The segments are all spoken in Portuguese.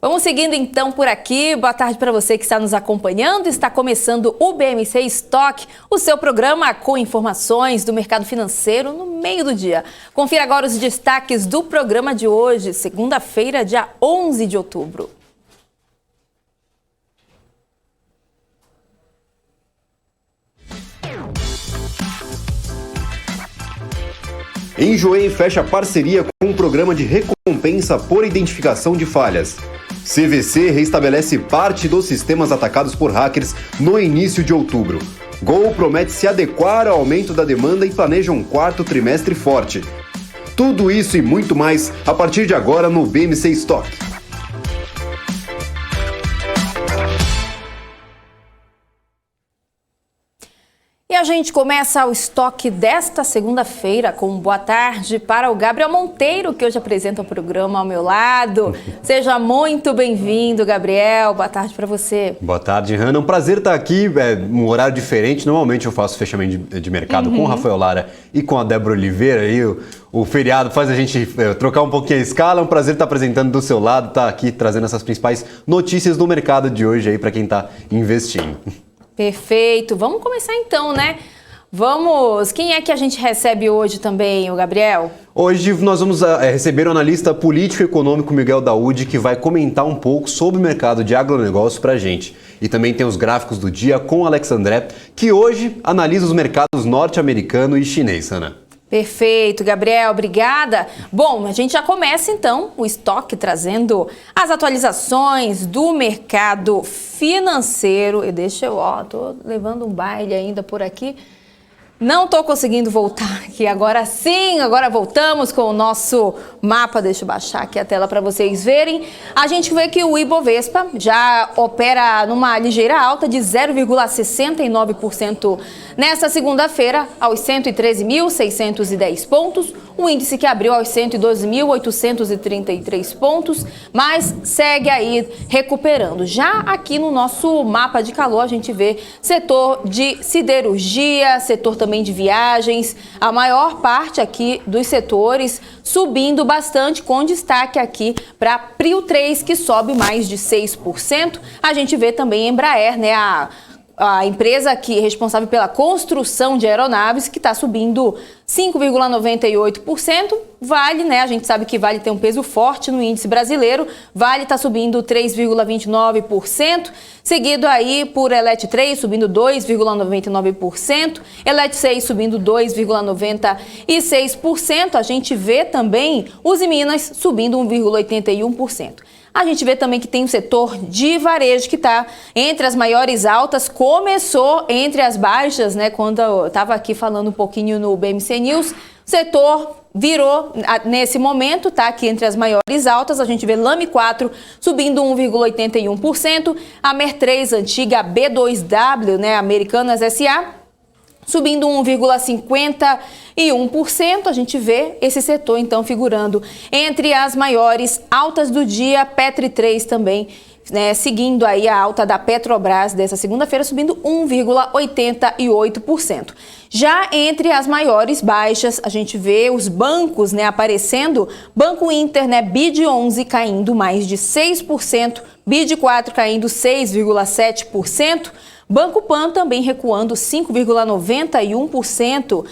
Vamos seguindo então por aqui. Boa tarde para você que está nos acompanhando. Está começando o BMC Stock, o seu programa com informações do mercado financeiro no meio do dia. Confira agora os destaques do programa de hoje, segunda-feira, dia 11 de outubro. Enjoei fecha parceria com um programa de recompensa por identificação de falhas. CVC restabelece parte dos sistemas atacados por hackers no início de outubro. Gol promete se adequar ao aumento da demanda e planeja um quarto trimestre forte. Tudo isso e muito mais a partir de agora no BMC Stock. E a gente começa o estoque desta segunda-feira com boa tarde para o Gabriel Monteiro, que hoje apresenta o programa ao meu lado. Seja muito bem-vindo, Gabriel. Boa tarde para você. Boa tarde, Hanna. É um prazer estar aqui, um horário diferente. Normalmente eu faço fechamento de mercado com o Rafael Lara e com a Débora Oliveira. Aí o feriado faz a gente trocar um pouquinho a escala. É um prazer estar apresentando do seu lado, estar aqui trazendo essas principais notícias do mercado de hoje aí para quem está investindo. Perfeito. Vamos começar então, né? Vamos. Quem é que a gente recebe hoje também, o Gabriel? Hoje nós vamos receber o analista político e econômico Miguel Daoudi, que vai comentar um pouco sobre o mercado de agronegócio para a gente. E também tem os gráficos do dia com o Alex André, que hoje analisa os mercados norte-americano e chinês, Ana. Perfeito, Gabriel, obrigada. Bom, a gente já começa então o estoque trazendo as atualizações do mercado financeiro. E tô levando um baile ainda por aqui. Não tô conseguindo voltar aqui agora sim, agora voltamos com o nosso mapa. Deixa eu baixar aqui a tela para vocês verem. A gente vê que o Ibovespa já opera numa ligeira alta de 0,69% nesta segunda-feira, aos 113.610 pontos. O índice que abriu aos 112.833 pontos, mas segue aí recuperando. Já aqui no nosso mapa de calor, a gente vê setor de siderurgia, setor também de viagens, a maior parte aqui dos setores subindo bastante, com destaque aqui para Prio 3, que sobe mais de 6%. A gente vê também Embraer, né, a empresa que é responsável pela construção de aeronaves, que está subindo 5,98%. Vale, né? A gente sabe que Vale tem um peso forte no índice brasileiro. Vale está subindo 3,29%, seguido aí por Elet 3 subindo 2,99%, Elet 6 subindo 2,96%. A gente vê também os Minas subindo 1,81%. A gente vê também que tem o setor de varejo que está entre as maiores altas, começou entre as baixas, né? Quando eu estava aqui falando um pouquinho no BMC News, o setor virou nesse momento, tá aqui entre as maiores altas. A gente vê Lame 4 subindo 1,81%, a Mer 3, antiga B2W, né? Americanas SA, subindo 1,51%, a gente vê esse setor então figurando entre as maiores altas do dia. Petri 3 também, né, seguindo aí a alta da Petrobras dessa segunda-feira, subindo 1,88%. Já entre as maiores baixas, a gente vê os bancos, né, aparecendo. Banco Inter, né, BID 11 caindo mais de 6%, BID 4 caindo 6,7%, Banco Pan também recuando 5,91%.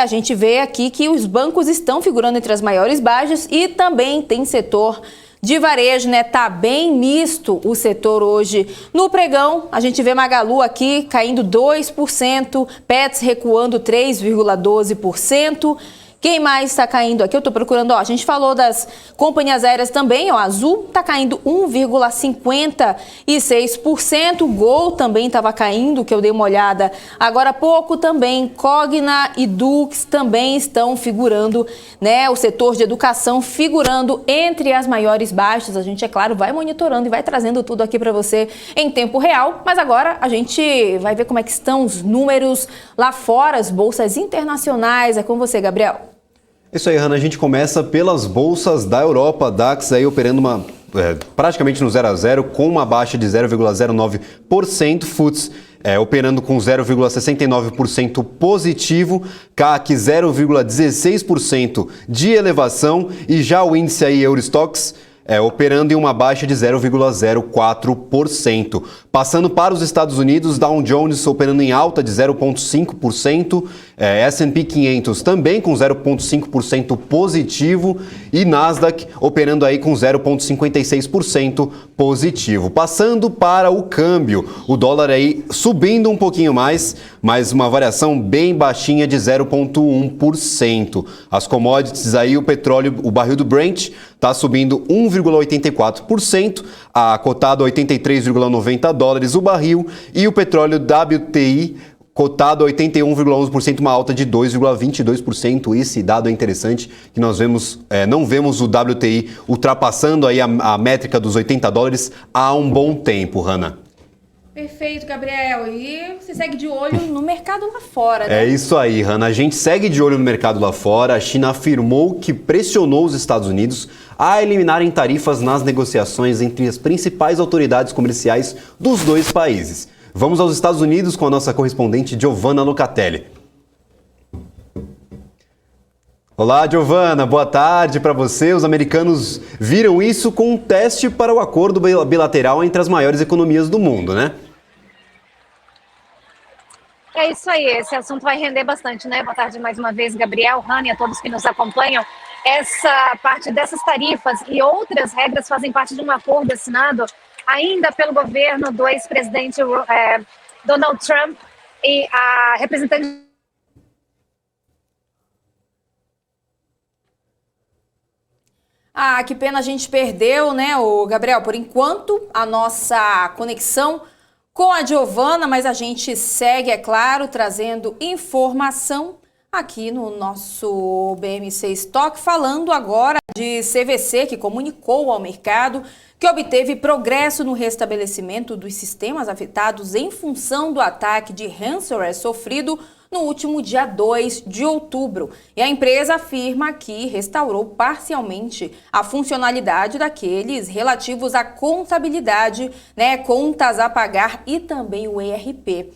A gente vê aqui que os bancos estão figurando entre as maiores baixas e também tem setor de varejo, né? Tá bem misto o setor hoje. No pregão, a gente vê Magalu aqui caindo 2%, Pets recuando 3,12%. Quem mais está caindo aqui? Eu estou procurando, a gente falou das companhias aéreas também, a Azul está caindo 1,56%, o Gol também estava caindo, que eu dei uma olhada agora há pouco também, Cogna e Dux também estão figurando, né, o setor de educação figurando entre as maiores baixas. A gente, é claro, vai monitorando e vai trazendo tudo aqui para você em tempo real, mas agora a gente vai ver como é que estão os números lá fora, as bolsas internacionais. É com você, Gabriel. Isso aí, Hanna, a gente começa pelas bolsas da Europa, DAX aí operando praticamente no 0 a 0, com uma baixa de 0,09%, FTSE operando com 0,69% positivo, CAC 0,16% de elevação, e já o índice aí Eurostoxx operando em uma baixa de 0,04%. Passando para os Estados Unidos, Dow Jones operando em alta de 0,5%, S&P 500 também com 0,5% positivo e Nasdaq operando aí com 0,56% positivo. Passando para o câmbio, o dólar aí subindo um pouquinho mais, mas uma variação bem baixinha de 0,1%. As commodities aí, o petróleo, o barril do Brent está subindo 1,84%, cotado a 83,90 dólares o barril, e o petróleo WTI cotado a 81,11%, uma alta de 2,22%. Esse dado é interessante, que nós não vemos o WTI ultrapassando aí a métrica dos 80 dólares há um bom tempo, Hanna. Perfeito, Gabriel. E você segue de olho no mercado lá fora, né? É isso aí, Hanna. A gente segue de olho no mercado lá fora. A China afirmou que pressionou os Estados Unidos a eliminarem tarifas nas negociações entre as principais autoridades comerciais dos dois países. Vamos aos Estados Unidos com a nossa correspondente Giovanna Locatelli. Olá, Giovanna, boa tarde para você. Os americanos viram isso com um teste para o acordo bilateral entre as maiores economias do mundo, né? É isso aí, esse assunto vai render bastante, né? Boa tarde mais uma vez, Gabriel, Hanna e a todos que nos acompanham. Essa parte dessas tarifas e outras regras fazem parte de um acordo assinado ainda pelo governo do ex-presidente Donald Trump e a representante. Ah, que pena, a gente perdeu, né, Gabriel? Por enquanto, a nossa conexão com a Giovanna, mas a gente segue, é claro, trazendo informação aqui no nosso BMC Stock, falando agora de CVC, que comunicou ao mercado que obteve progresso no restabelecimento dos sistemas afetados em função do ataque de ransomware sofrido no último dia 2 de outubro. E a empresa afirma que restaurou parcialmente a funcionalidade daqueles relativos à contabilidade, né, contas a pagar e também o ERP.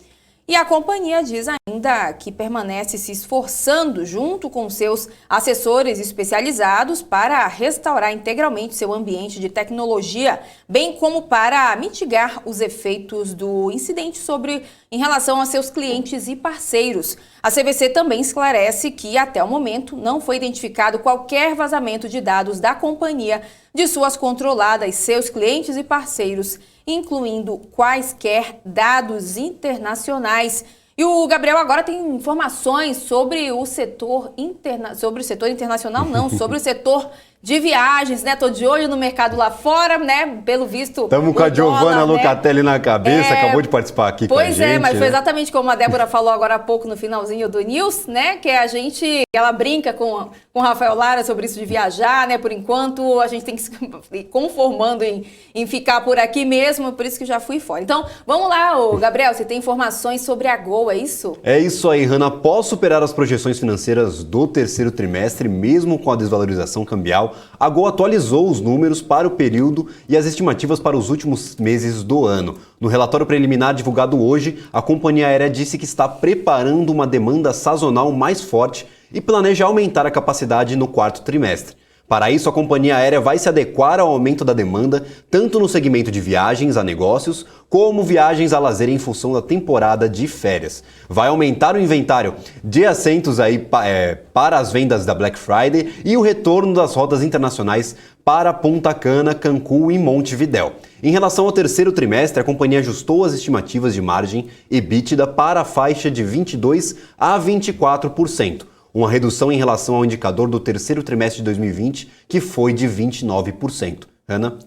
E a companhia diz ainda que permanece se esforçando junto com seus assessores especializados para restaurar integralmente seu ambiente de tecnologia, bem como para mitigar os efeitos do incidente em relação a seus clientes e parceiros. A CVC também esclarece que até o momento não foi identificado qualquer vazamento de dados da companhia de suas controladas, seus clientes e parceiros, incluindo quaisquer dados internacionais. E o Gabriel agora tem informações sobre o setor internacional, não, sobre o setor de viagens, né? Tô de olho no mercado lá fora, né? Pelo visto. Estamos com a Giovanna Locatelli na cabeça, acabou de participar aqui com a gente. Pois é, mas foi exatamente como a Débora falou agora há pouco no finalzinho do News, né? Que ela brinca com o Rafael Lara sobre isso de viajar, né? Por enquanto, a gente tem que se conformando em ficar por aqui mesmo, por isso que já fui fora. Então, vamos lá, Gabriel, você tem informações sobre a Gol, é isso? É isso aí, Hanna. Após superar as projeções financeiras do terceiro trimestre, mesmo com a desvalorização cambial, a Gol atualizou os números para o período e as estimativas para os últimos meses do ano. No relatório preliminar divulgado hoje, a companhia aérea disse que está preparando uma demanda sazonal mais forte e planeja aumentar a capacidade no quarto trimestre. Para isso, a companhia aérea vai se adequar ao aumento da demanda, tanto no segmento de viagens a negócios, como viagens a lazer em função da temporada de férias. Vai aumentar o inventário de assentos aí, para as vendas da Black Friday e o retorno das rotas internacionais para Punta Cana, Cancún e Montevidéu. Em relação ao terceiro trimestre, a companhia ajustou as estimativas de margem EBITDA para a faixa de 22% a 24%. Uma redução em relação ao indicador do terceiro trimestre de 2020, que foi de 29%. Hanna?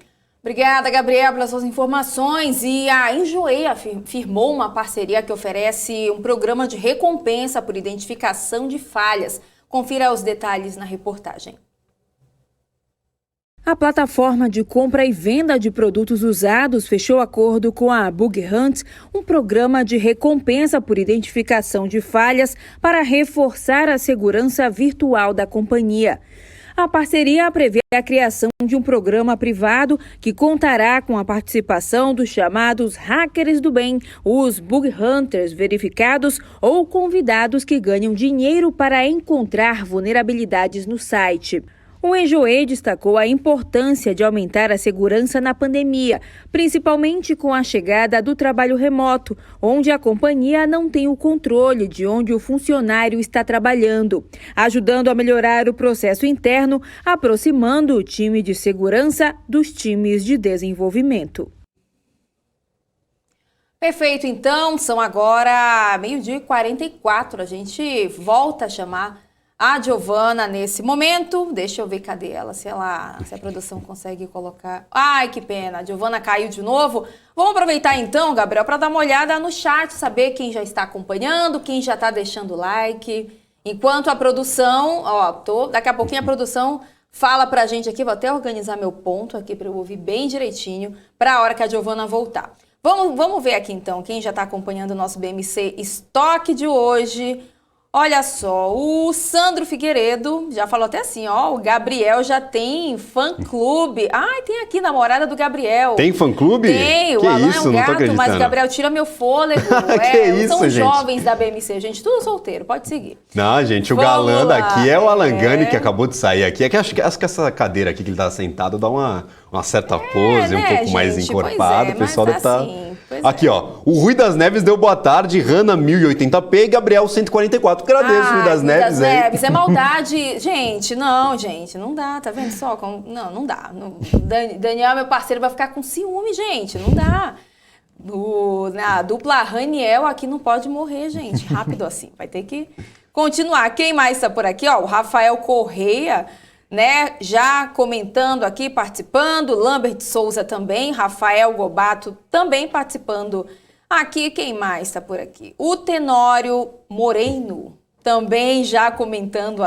Obrigada, Gabriel, pelas suas informações. E a Enjoei firmou uma parceria que oferece um programa de recompensa por identificação de falhas. Confira os detalhes na reportagem. A plataforma de compra e venda de produtos usados fechou acordo com a Bug Hunt, um programa de recompensa por identificação de falhas para reforçar a segurança virtual da companhia. A parceria prevê a criação de um programa privado que contará com a participação dos chamados hackers do bem, os bug hunters verificados ou convidados que ganham dinheiro para encontrar vulnerabilidades no site. O Enjoei destacou a importância de aumentar a segurança na pandemia, principalmente com a chegada do trabalho remoto, onde a companhia não tem o controle de onde o funcionário está trabalhando, ajudando a melhorar o processo interno, aproximando o time de segurança dos times de desenvolvimento. Perfeito, então, são agora 12h44, a gente volta a chamar a Giovana nesse momento. Deixa eu ver, cadê ela? Se a produção consegue colocar. Ai, que pena, a Giovana caiu de novo. Vamos aproveitar então, Gabriel, para dar uma olhada no chat, saber quem já está acompanhando, quem já está deixando like. Enquanto a produção, daqui a pouquinho a produção fala pra gente aqui, vou até organizar meu ponto aqui para eu ouvir bem direitinho para a hora que a Giovana voltar. Vamos ver aqui então quem já está acompanhando o nosso BMC Estoque de hoje. Olha só, o Sandro Figueiredo já falou até assim, o Gabriel já tem fã-clube. Ai, tem aqui namorada do Gabriel. Tem fã-clube? Tem, o Alan é um gato, mas o Gabriel tira meu fôlego. São jovens da BMC, gente, tudo solteiro, pode seguir. Não, gente, o galã daqui é o Alan Gani, que acabou de sair aqui. É que acho que essa cadeira aqui que ele tá sentado dá uma certa pose, um pouco mais encorpado. O pessoal deve estar... Aqui, o Rui das Neves deu boa tarde, Hanna 1080p e Gabriel 144. Agradeço, Rui das Neves. Neves, é maldade. Gente, não dá, tá vendo só? Não dá. Daniel, meu parceiro, vai ficar com ciúme, gente, não dá. A dupla Raniel aqui não pode morrer, gente, rápido assim, vai ter que continuar. Quem mais tá por aqui? O Rafael Correia, né, já comentando aqui, participando, Lambert Souza também, Rafael Gobato também participando aqui. Quem mais está por aqui? O Tenório Moreno também já comentando,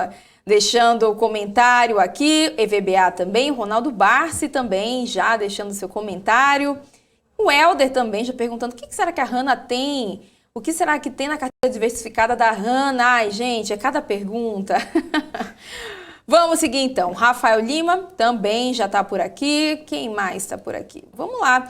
deixando o comentário aqui, EVBA também, Ronaldo Barsi também já deixando seu comentário, o Helder também já perguntando o que será que a Hanna tem, o que será que tem na carteira diversificada da Hanna? Ai, gente, é cada pergunta. Vamos seguir então. Rafael Lima também já está por aqui. Quem mais está por aqui? Vamos lá.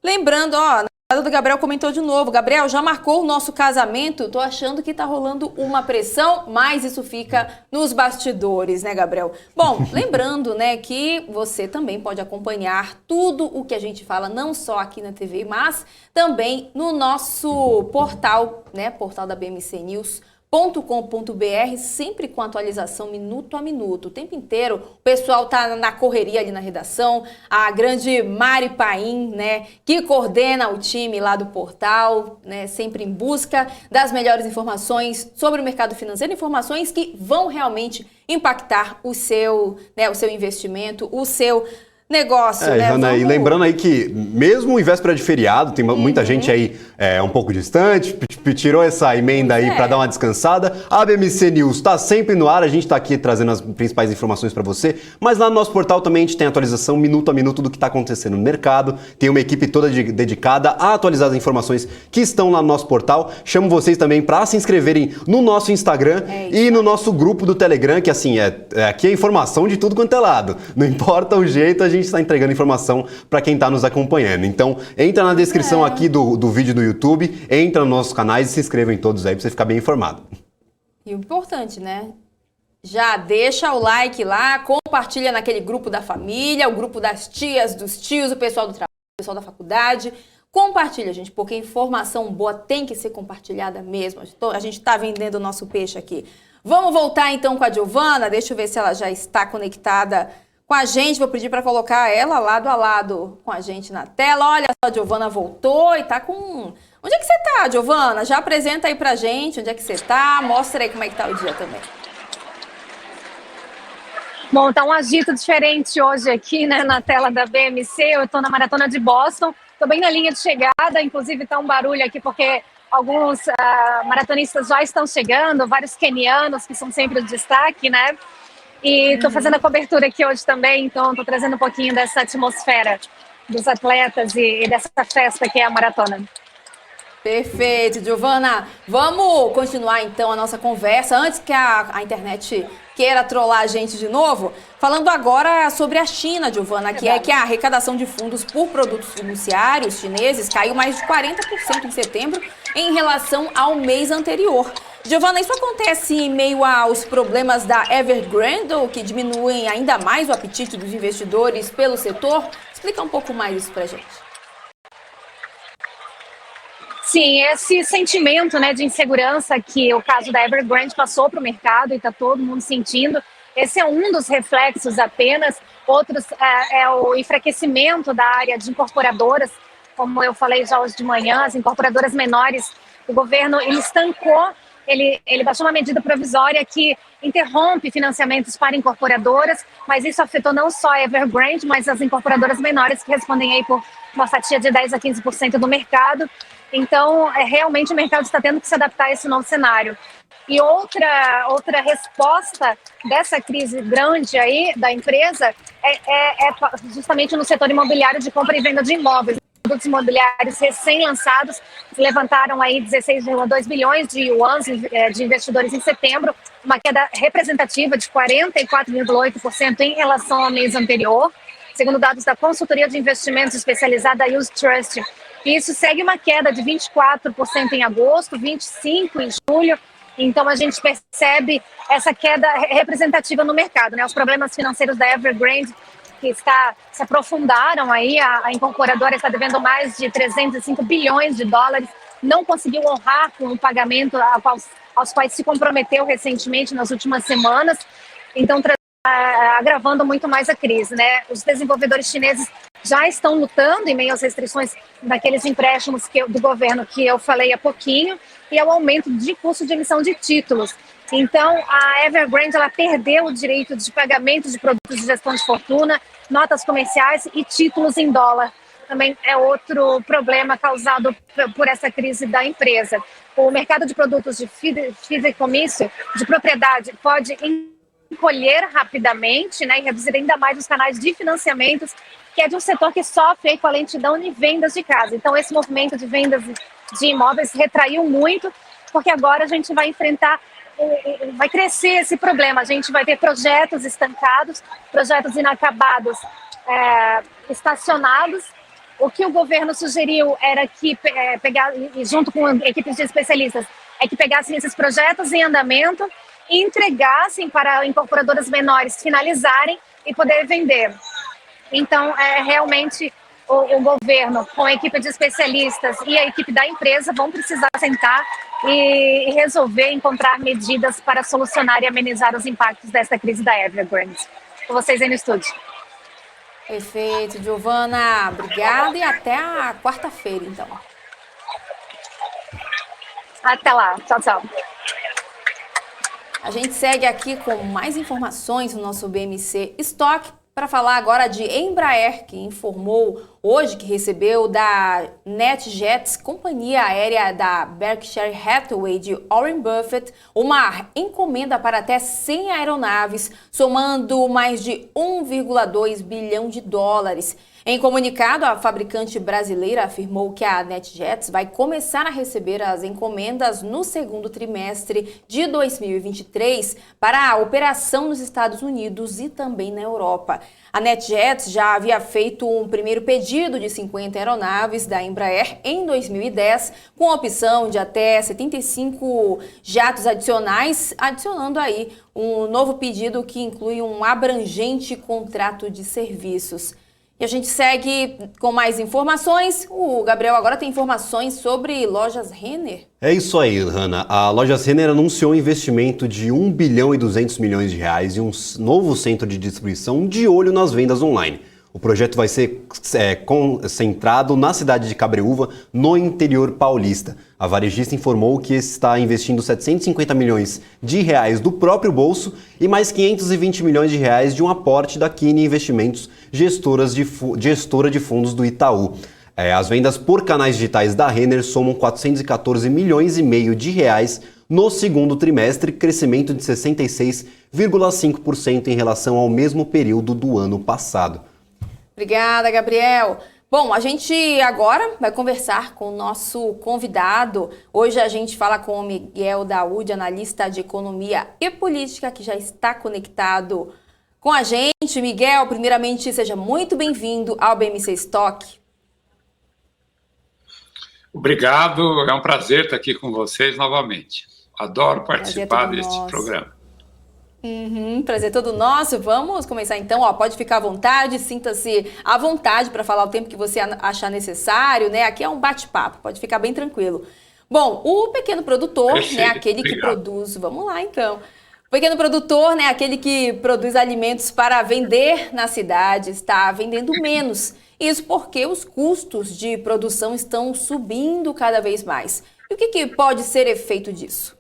Lembrando, a namorada do Gabriel comentou de novo. Gabriel, já marcou o nosso casamento? Tô achando que tá rolando uma pressão, mas isso fica nos bastidores, né, Gabriel? Bom, lembrando, né, que você também pode acompanhar tudo o que a gente fala, não só aqui na TV, mas também no nosso portal, né, portal da BMC News. .com.br, sempre com atualização minuto a minuto, o tempo inteiro. O pessoal tá na correria ali na redação, a grande Mari Paim, né, que coordena o time lá do portal, né, sempre em busca das melhores informações sobre o mercado financeiro, informações que vão realmente impactar o seu investimento, o seu negócio, né? Hanna, e lembrando aí que mesmo em véspera de feriado, tem muita gente aí um pouco distante, tirou essa emenda aí para dar uma descansada. A BMC News está sempre no ar, a gente está aqui trazendo as principais informações para você, mas lá no nosso portal também a gente tem atualização minuto a minuto do que está acontecendo no mercado, tem uma equipe toda dedicada a atualizar as informações que estão lá no nosso portal. Chamo vocês também para se inscreverem no nosso Instagram e no nosso grupo do Telegram, que assim, aqui é informação de tudo quanto é lado, não importa o jeito, a gente está entregando informação para quem está nos acompanhando. Então, entra na descrição aqui do vídeo do YouTube, entra nos nossos canais e se inscreva em todos aí para você ficar bem informado. E o importante, né? Já deixa o like lá, compartilha naquele grupo da família, o grupo das tias, dos tios, o pessoal do trabalho, o pessoal da faculdade. Compartilha, gente, porque informação boa tem que ser compartilhada mesmo. A gente está vendendo o nosso peixe aqui. Vamos voltar então com a Giovana, deixa eu ver se ela já está conectada com a gente, vou pedir para colocar ela lado a lado com a gente na tela. Olha só, a Giovana voltou e tá com... Onde é que você tá, Giovana? Já apresenta aí pra gente onde é que você tá, mostra aí como é que tá o dia também. Bom, tá um agito diferente hoje aqui, né, na tela da BMC. Eu tô na Maratona de Boston, tô bem na linha de chegada, inclusive tá um barulho aqui porque alguns maratonistas já estão chegando, vários quenianos que são sempre o destaque, né? E estou fazendo a cobertura aqui hoje também, então estou trazendo um pouquinho dessa atmosfera dos atletas e dessa festa que é a maratona. Perfeito, Giovana. Vamos continuar então a nossa conversa, antes que a internet queira trollar a gente de novo, falando agora sobre a China, Giovana, que é que a arrecadação de fundos por produtos fiduciários chineses caiu mais de 40% em setembro em relação ao mês anterior. Giovana, isso acontece em meio aos problemas da Evergrande, que diminuem ainda mais o apetite dos investidores pelo setor? Explica um pouco mais isso pra gente. Sim, esse sentimento, né, de insegurança que o caso da Evergrande passou para o mercado e está todo mundo sentindo, esse é um dos reflexos apenas. Outros é o enfraquecimento da área de incorporadoras, como eu falei já hoje de manhã, as incorporadoras menores. O governo ele estancou, ele baixou uma medida provisória que interrompe financiamentos para incorporadoras, mas isso afetou não só a Evergrande, mas as incorporadoras menores que respondem aí por uma fatia de 10 a 15% do mercado. Então, realmente o mercado está tendo que se adaptar a esse novo cenário. E outra resposta dessa crise grande aí da empresa é justamente no setor imobiliário de compra e venda de imóveis. Produtos imobiliários recém-lançados levantaram aí 16,2 bilhões de yuans de investidores em setembro, uma queda representativa de 44,8% em relação ao mês anterior, segundo dados da consultoria de investimentos especializada Use Trust. Isso segue uma queda de 24% em agosto, 25% em julho. Então, a gente percebe essa queda representativa no mercado, né? Os problemas financeiros da Evergrande que se aprofundaram aí, a incorporadora está devendo mais de 305 bilhões de dólares, não conseguiu honrar com o pagamento aos quais se comprometeu recentemente nas últimas semanas, então agravando muito mais a crise, né? Os desenvolvedores chineses já estão lutando em meio às restrições daqueles empréstimos do governo que eu falei há pouquinho e ao aumento de custo de emissão de títulos. Então, a Evergrande ela perdeu o direito de pagamento de produtos de gestão de fortuna, notas comerciais e títulos em dólar. Também é outro problema causado por essa crise da empresa. O mercado de produtos de fideicomisso, de propriedade, pode encolher rapidamente, né, e reduzir ainda mais os canais de financiamentos, que é de um setor que sofre com a lentidão de vendas de casa. Então, esse movimento de vendas de imóveis retraiu muito, porque agora a gente vai enfrentar vai crescer esse problema. A gente vai ter projetos estancados, projetos inacabados, estacionados. O que o governo sugeriu era que junto com equipes de especialistas, é que pegassem esses projetos em andamento e entregassem para incorporadoras menores finalizarem e poder vender. Então, realmente, o governo, com a equipe de especialistas e a equipe da empresa, vão precisar sentar e resolver encontrar medidas para solucionar e amenizar os impactos desta crise da Evergrande. Com vocês aí no estúdio. Perfeito, Giovana. Obrigada e até a quarta-feira, então. Até lá. Tchau, tchau. A gente segue aqui com mais informações no nosso BMC Stock para falar agora de Embraer, que informou hoje que recebeu da NetJets, companhia aérea da Berkshire Hathaway de Warren Buffett, uma encomenda para até 100 aeronaves, somando mais de 1,2 bilhão de dólares. Em comunicado, a fabricante brasileira afirmou que a NetJets vai começar a receber as encomendas no segundo trimestre de 2023 para a operação nos Estados Unidos e também na Europa. A NetJets já havia feito um primeiro pedido de 50 aeronaves da Embraer em 2010, com a opção de até 75 jatos adicionais, adicionando aí um novo pedido que inclui um abrangente contrato de serviços. E a gente segue com mais informações. O Gabriel agora tem informações sobre Lojas Renner. É isso aí, Hanna. A Lojas Renner anunciou um investimento de 1 bilhão e 200 milhões de reais em um novo centro de distribuição de olho nas vendas online. O projeto vai ser concentrado na cidade de Cabreúva, no interior paulista. A varejista informou que está investindo 750 milhões de reais do próprio bolso e mais 520 milhões de reais de um aporte da Kine Investimentos, gestora de fundos do Itaú. As vendas por canais digitais da Renner somam 414 milhões e meio de reais no segundo trimestre, crescimento de 66,5% em relação ao mesmo período do ano passado. Obrigada, Gabriel. Bom, a gente agora vai conversar com o nosso convidado. Hoje a gente fala com o Miguel Daúde, analista de economia e política, que já está conectado com a gente. Miguel, primeiramente, seja muito bem-vindo ao BMC Stock. Obrigado, é um prazer estar aqui com vocês novamente. Adoro Prazer participar todo deste nosso. programa. Prazer todo nosso. Vamos começar então. Pode ficar à vontade, sinta-se à vontade para falar o tempo que você achar necessário, né? Aqui é um bate-papo, pode ficar bem tranquilo. Bom, o pequeno produtor, né, aquele que produz... Vamos lá então. O pequeno produtor, né, aquele que produz alimentos para vender na cidade, está vendendo menos. Isso porque os custos de produção estão subindo cada vez mais. E o que pode ser efeito disso?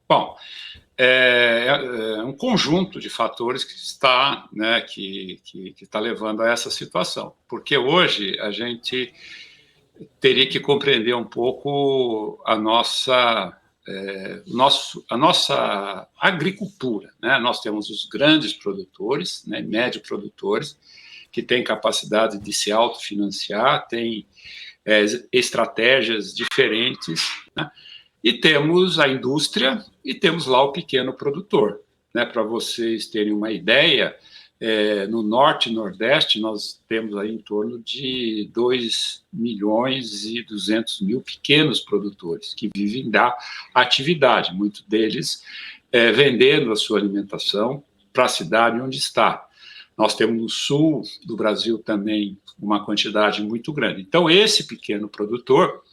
Bom, é um conjunto de fatores que está, né, que está levando a essa situação. Porque hoje a gente teria que compreender um pouco a nossa agricultura, né? Nós temos os grandes produtores, né, médio produtores, que têm capacidade de se autofinanciar, têm estratégias diferentes, né? E temos a indústria e temos lá o pequeno produtor, né? Para vocês terem uma ideia, no Norte e Nordeste nós temos aí em torno de 2.200.000 pequenos produtores que vivem da atividade, muitos deles vendendo a sua alimentação para a cidade onde está. Nós temos no sul do Brasil também uma quantidade muito grande. Então, esse pequeno produtor,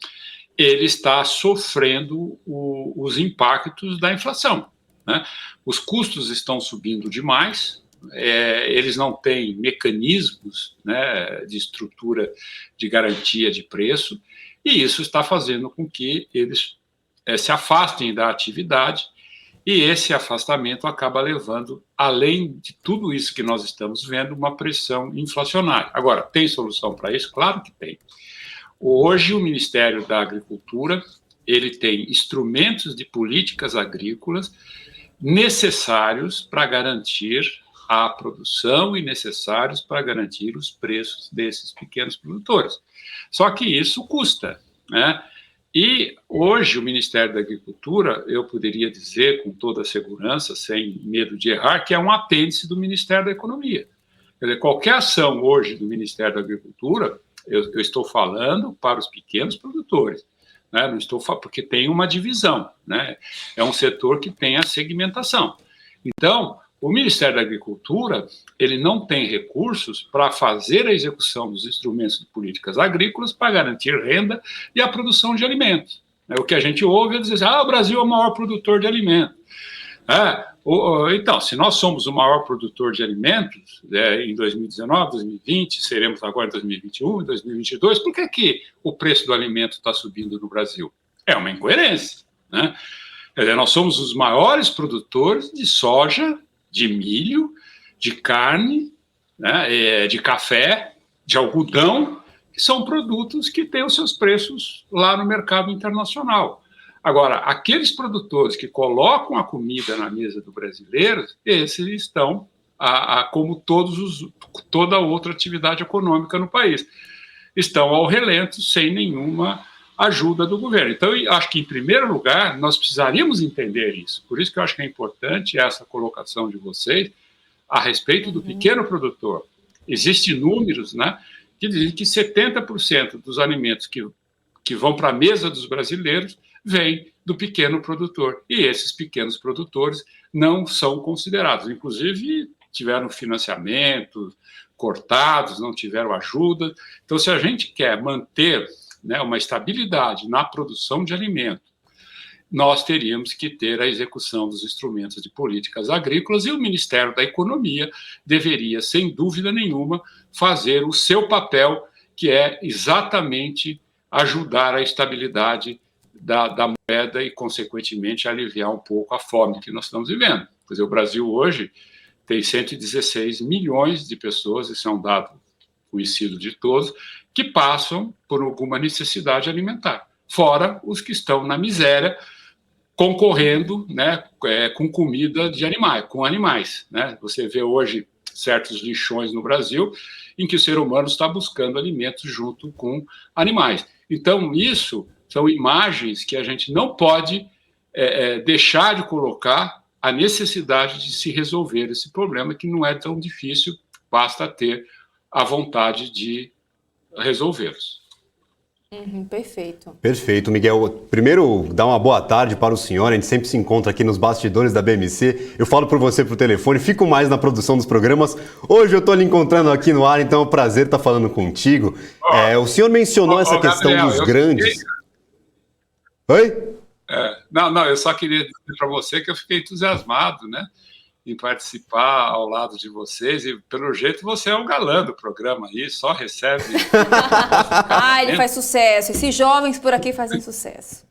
ele está sofrendo os impactos da inflação, né? Os custos estão subindo demais, eles não têm mecanismos, né, de estrutura de garantia de preço, e isso está fazendo com que eles se afastem da atividade, e esse afastamento acaba levando, além de tudo isso que nós estamos vendo, uma pressão inflacionária. Agora, tem solução para isso? Claro que tem. Hoje, o Ministério da Agricultura, ele tem instrumentos de políticas agrícolas necessários para garantir a produção e necessários para garantir os preços desses pequenos produtores. Só que isso custa, né? E hoje o Ministério da Agricultura, eu poderia dizer com toda segurança, sem medo de errar, que é um apêndice do Ministério da Economia. Quer dizer, qualquer ação hoje do Ministério da Agricultura, eu estou falando para os pequenos produtores, né? Não estou falando porque tem uma divisão, né? É um setor que tem a segmentação. Então, o Ministério da Agricultura, ele não tem recursos para fazer a execução dos instrumentos de políticas agrícolas para garantir renda e a produção de alimentos. O que a gente ouve é dizer, o Brasil é o maior produtor de alimentos. Então, se nós somos o maior produtor de alimentos em 2019, 2020, seremos agora em 2021, em 2022, por que o preço do alimento está subindo no Brasil? É uma incoerência, né? Quer dizer, nós somos os maiores produtores de soja, de milho, de carne, né, de café, de algodão, que são produtos que têm os seus preços lá no mercado internacional. Agora, aqueles produtores que colocam a comida na mesa do brasileiro, esses estão, como toda outra atividade econômica no país, estão ao relento, sem nenhuma ajuda do governo. Então, eu acho que, em primeiro lugar, nós precisaríamos entender isso. Por isso que eu acho que é importante essa colocação de vocês a respeito do pequeno produtor. Existem números, né, que dizem que 70% dos alimentos que vão para a mesa dos brasileiros vêm do pequeno produtor. E esses pequenos produtores não são considerados. Inclusive, tiveram financiamento cortados, não tiveram ajuda. Então, se a gente quer manter, né, uma estabilidade na produção de alimento, nós teríamos que ter a execução dos instrumentos de políticas agrícolas e o Ministério da Economia deveria, sem dúvida nenhuma, fazer o seu papel, que é exatamente ajudar a estabilidade da moeda e, consequentemente, aliviar um pouco a fome que nós estamos vivendo. Quer dizer, o Brasil hoje tem 116 milhões de pessoas, isso é um dado conhecido de todos, que passam por alguma necessidade alimentar, fora os que estão na miséria, concorrendo, né, com comida de animais, com animais, né? Você vê hoje certos lixões no Brasil em que o ser humano está buscando alimentos junto com animais. Então, isso são imagens que a gente não pode deixar de colocar a necessidade de se resolver esse problema, que não é tão difícil, basta ter a vontade de resolvê-los. Perfeito. Perfeito, Miguel. Primeiro, dar uma boa tarde para o senhor. A gente sempre se encontra aqui nos bastidores da BMC. Eu falo por você por telefone, fico mais na produção dos programas. Hoje eu estou lhe encontrando aqui no ar, então é um prazer estar falando contigo. O senhor mencionou essa questão Gabriel, dos grandes... Oi? Não, eu só queria dizer para você que eu fiquei entusiasmado, né, em participar ao lado de vocês, e pelo jeito você é um galã do programa aí, só recebe... Ele faz sucesso. Esses jovens por aqui fazem sucesso.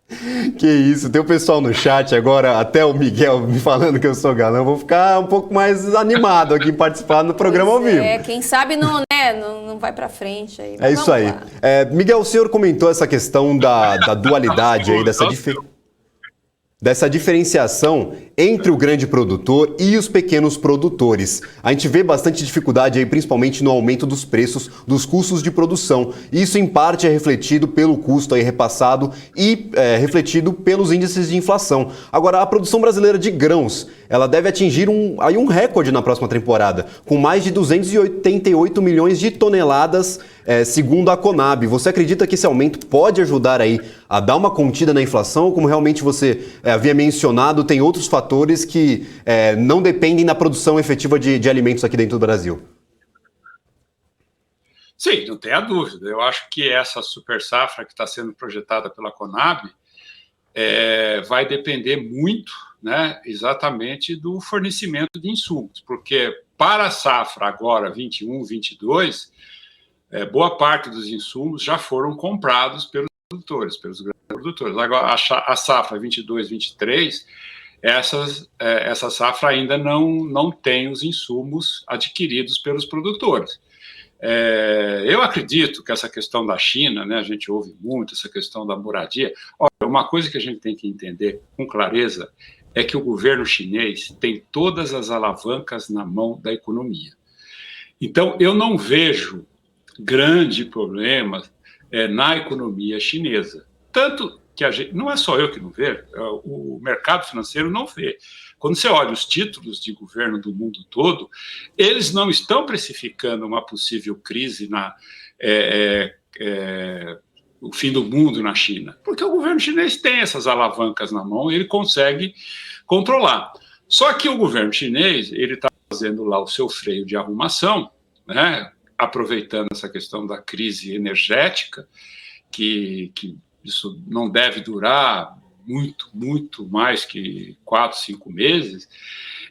Que isso, tem o pessoal no chat agora, até o Miguel me falando que eu sou galã. Eu vou ficar um pouco mais animado aqui em participar do programa ao vivo. Quem sabe não vai pra frente aí. É isso aí. Miguel, o senhor comentou essa questão da dualidade aí, dessa diferenciação entre o grande produtor e os pequenos produtores. A gente vê bastante dificuldade aí, principalmente no aumento dos preços dos custos de produção. Isso, em parte, é refletido pelo custo aí repassado e refletido pelos índices de inflação. Agora, a produção brasileira de grãos, ela deve atingir um recorde na próxima temporada, com mais de 288 milhões de toneladas, segundo a Conab. Você acredita que esse aumento pode ajudar aí a dar uma contida na inflação? Ou, como realmente você havia mencionado, tem outros fatores que não dependem da produção efetiva de alimentos aqui dentro do Brasil? Sim, não tenha dúvida. Eu acho que essa super safra que está sendo projetada pela Conab vai depender muito, né, exatamente do fornecimento de insumos, porque para a safra agora 21, 22, boa parte dos insumos já foram comprados pelos produtores, pelos grandes produtores. Agora, a safra 22, 23, essa safra ainda não tem os insumos adquiridos pelos produtores. Eu acredito que essa questão da China, né, a gente ouve muito essa questão da moradia. Olha, uma coisa que a gente tem que entender com clareza é que o governo chinês tem todas as alavancas na mão da economia. Então, eu não vejo grande problema na economia chinesa. Tanto que não é só eu que não vejo, o mercado financeiro não vê. Quando você olha os títulos de governo do mundo todo, eles não estão precificando uma possível crise o fim do mundo na China, porque o governo chinês tem essas alavancas na mão e ele consegue controlar. Só que o governo chinês, ele está fazendo lá o seu freio de arrumação, né, aproveitando essa questão da crise energética, que isso não deve durar muito mais que 4, 5 meses,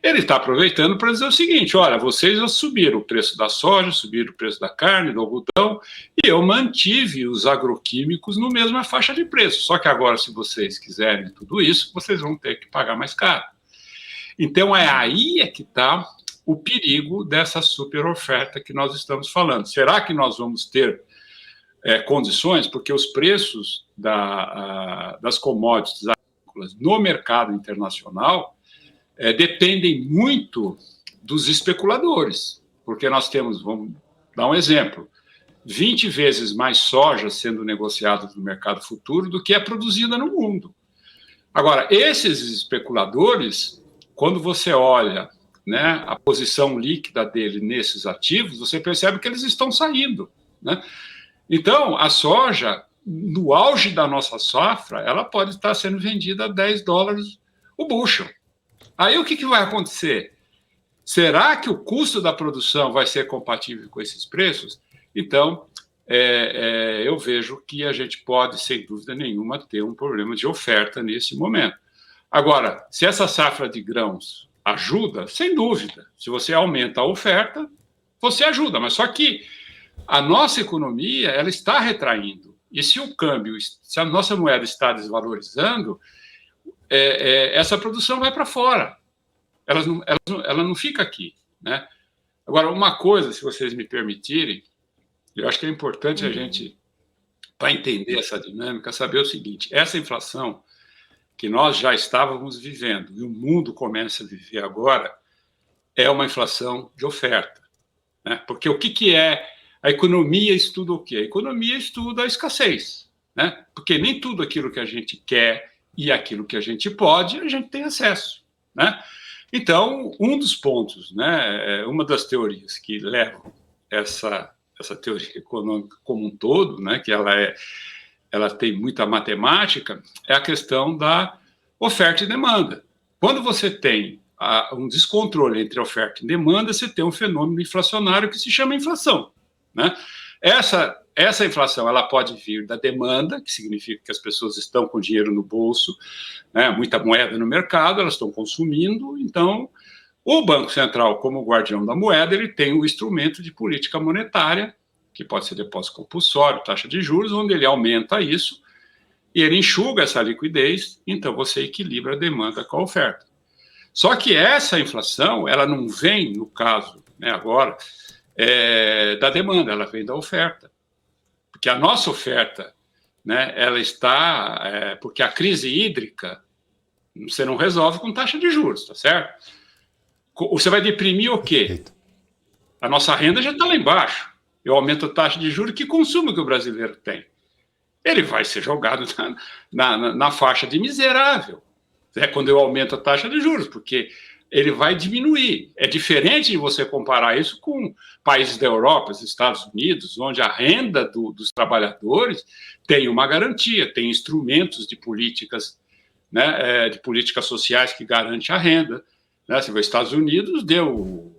ele está aproveitando para dizer o seguinte: olha, vocês já subiram o preço da soja, subiram o preço da carne, do algodão, e eu mantive os agroquímicos no mesma faixa de preço. Só que agora, se vocês quiserem tudo isso, vocês vão ter que pagar mais caro. Então, aí que está o perigo dessa super oferta que nós estamos falando. Será que nós vamos ter condições? Porque os preços das commodities agrícolas no mercado internacional dependem muito dos especuladores, porque nós temos, vamos dar um exemplo, 20 vezes mais soja sendo negociada no mercado futuro do que é produzida no mundo. Agora, esses especuladores, quando você olha, né, a posição líquida dele nesses ativos, você percebe que eles estão saindo, né? Então, a soja, no auge da nossa safra, ela pode estar sendo vendida a $10 o bushel. Aí o que vai acontecer? Será que o custo da produção vai ser compatível com esses preços? Então, eu vejo que a gente pode, sem dúvida nenhuma, ter um problema de oferta nesse momento. Agora, se essa safra de grãos ajuda, sem dúvida. Se você aumenta a oferta, você ajuda. Mas só que a nossa economia, ela está retraindo. E se o câmbio, se a nossa moeda está desvalorizando, essa produção vai para fora. Ela não fica aqui, né? Agora, uma coisa, se vocês me permitirem, eu acho que é importante a gente, para entender essa dinâmica, saber o seguinte: essa inflação que nós já estávamos vivendo e o mundo começa a viver agora é uma inflação de oferta, né? Porque o que é a economia? Estuda o quê? A economia estuda a escassez, né? Porque nem tudo aquilo que a gente quer e aquilo que a gente pode, a gente tem acesso, né? Então, um dos pontos, né, uma das teorias que levam essa teoria econômica como um todo, né, que ela ela tem muita matemática, é a questão da oferta e demanda. Quando você tem um descontrole entre oferta e demanda, você tem um fenômeno inflacionário que se chama inflação, né? Essa inflação ela pode vir da demanda, que significa que as pessoas estão com dinheiro no bolso, né, muita moeda no mercado, elas estão consumindo, então o Banco Central, como guardião da moeda, ele tem um instrumento de política monetária, que pode ser depósito compulsório, taxa de juros, onde ele aumenta isso e ele enxuga essa liquidez, então você equilibra a demanda com a oferta. Só que essa inflação, ela não vem, no caso, né, agora, da demanda, ela vem da oferta. Porque a nossa oferta, né, ela está... porque a crise hídrica você não resolve com taxa de juros, tá certo? Você vai deprimir o quê? A nossa renda já está lá embaixo. Eu aumento a taxa de juros, que consumo que o brasileiro tem? Ele vai ser jogado na faixa de miserável. É quando eu aumento a taxa de juros, porque ele vai diminuir. É diferente de você comparar isso com países da Europa, os Estados Unidos, onde a renda dos trabalhadores tem uma garantia, tem instrumentos de políticas, né, de políticas sociais que garantem a renda. Né? Se os Estados Unidos deu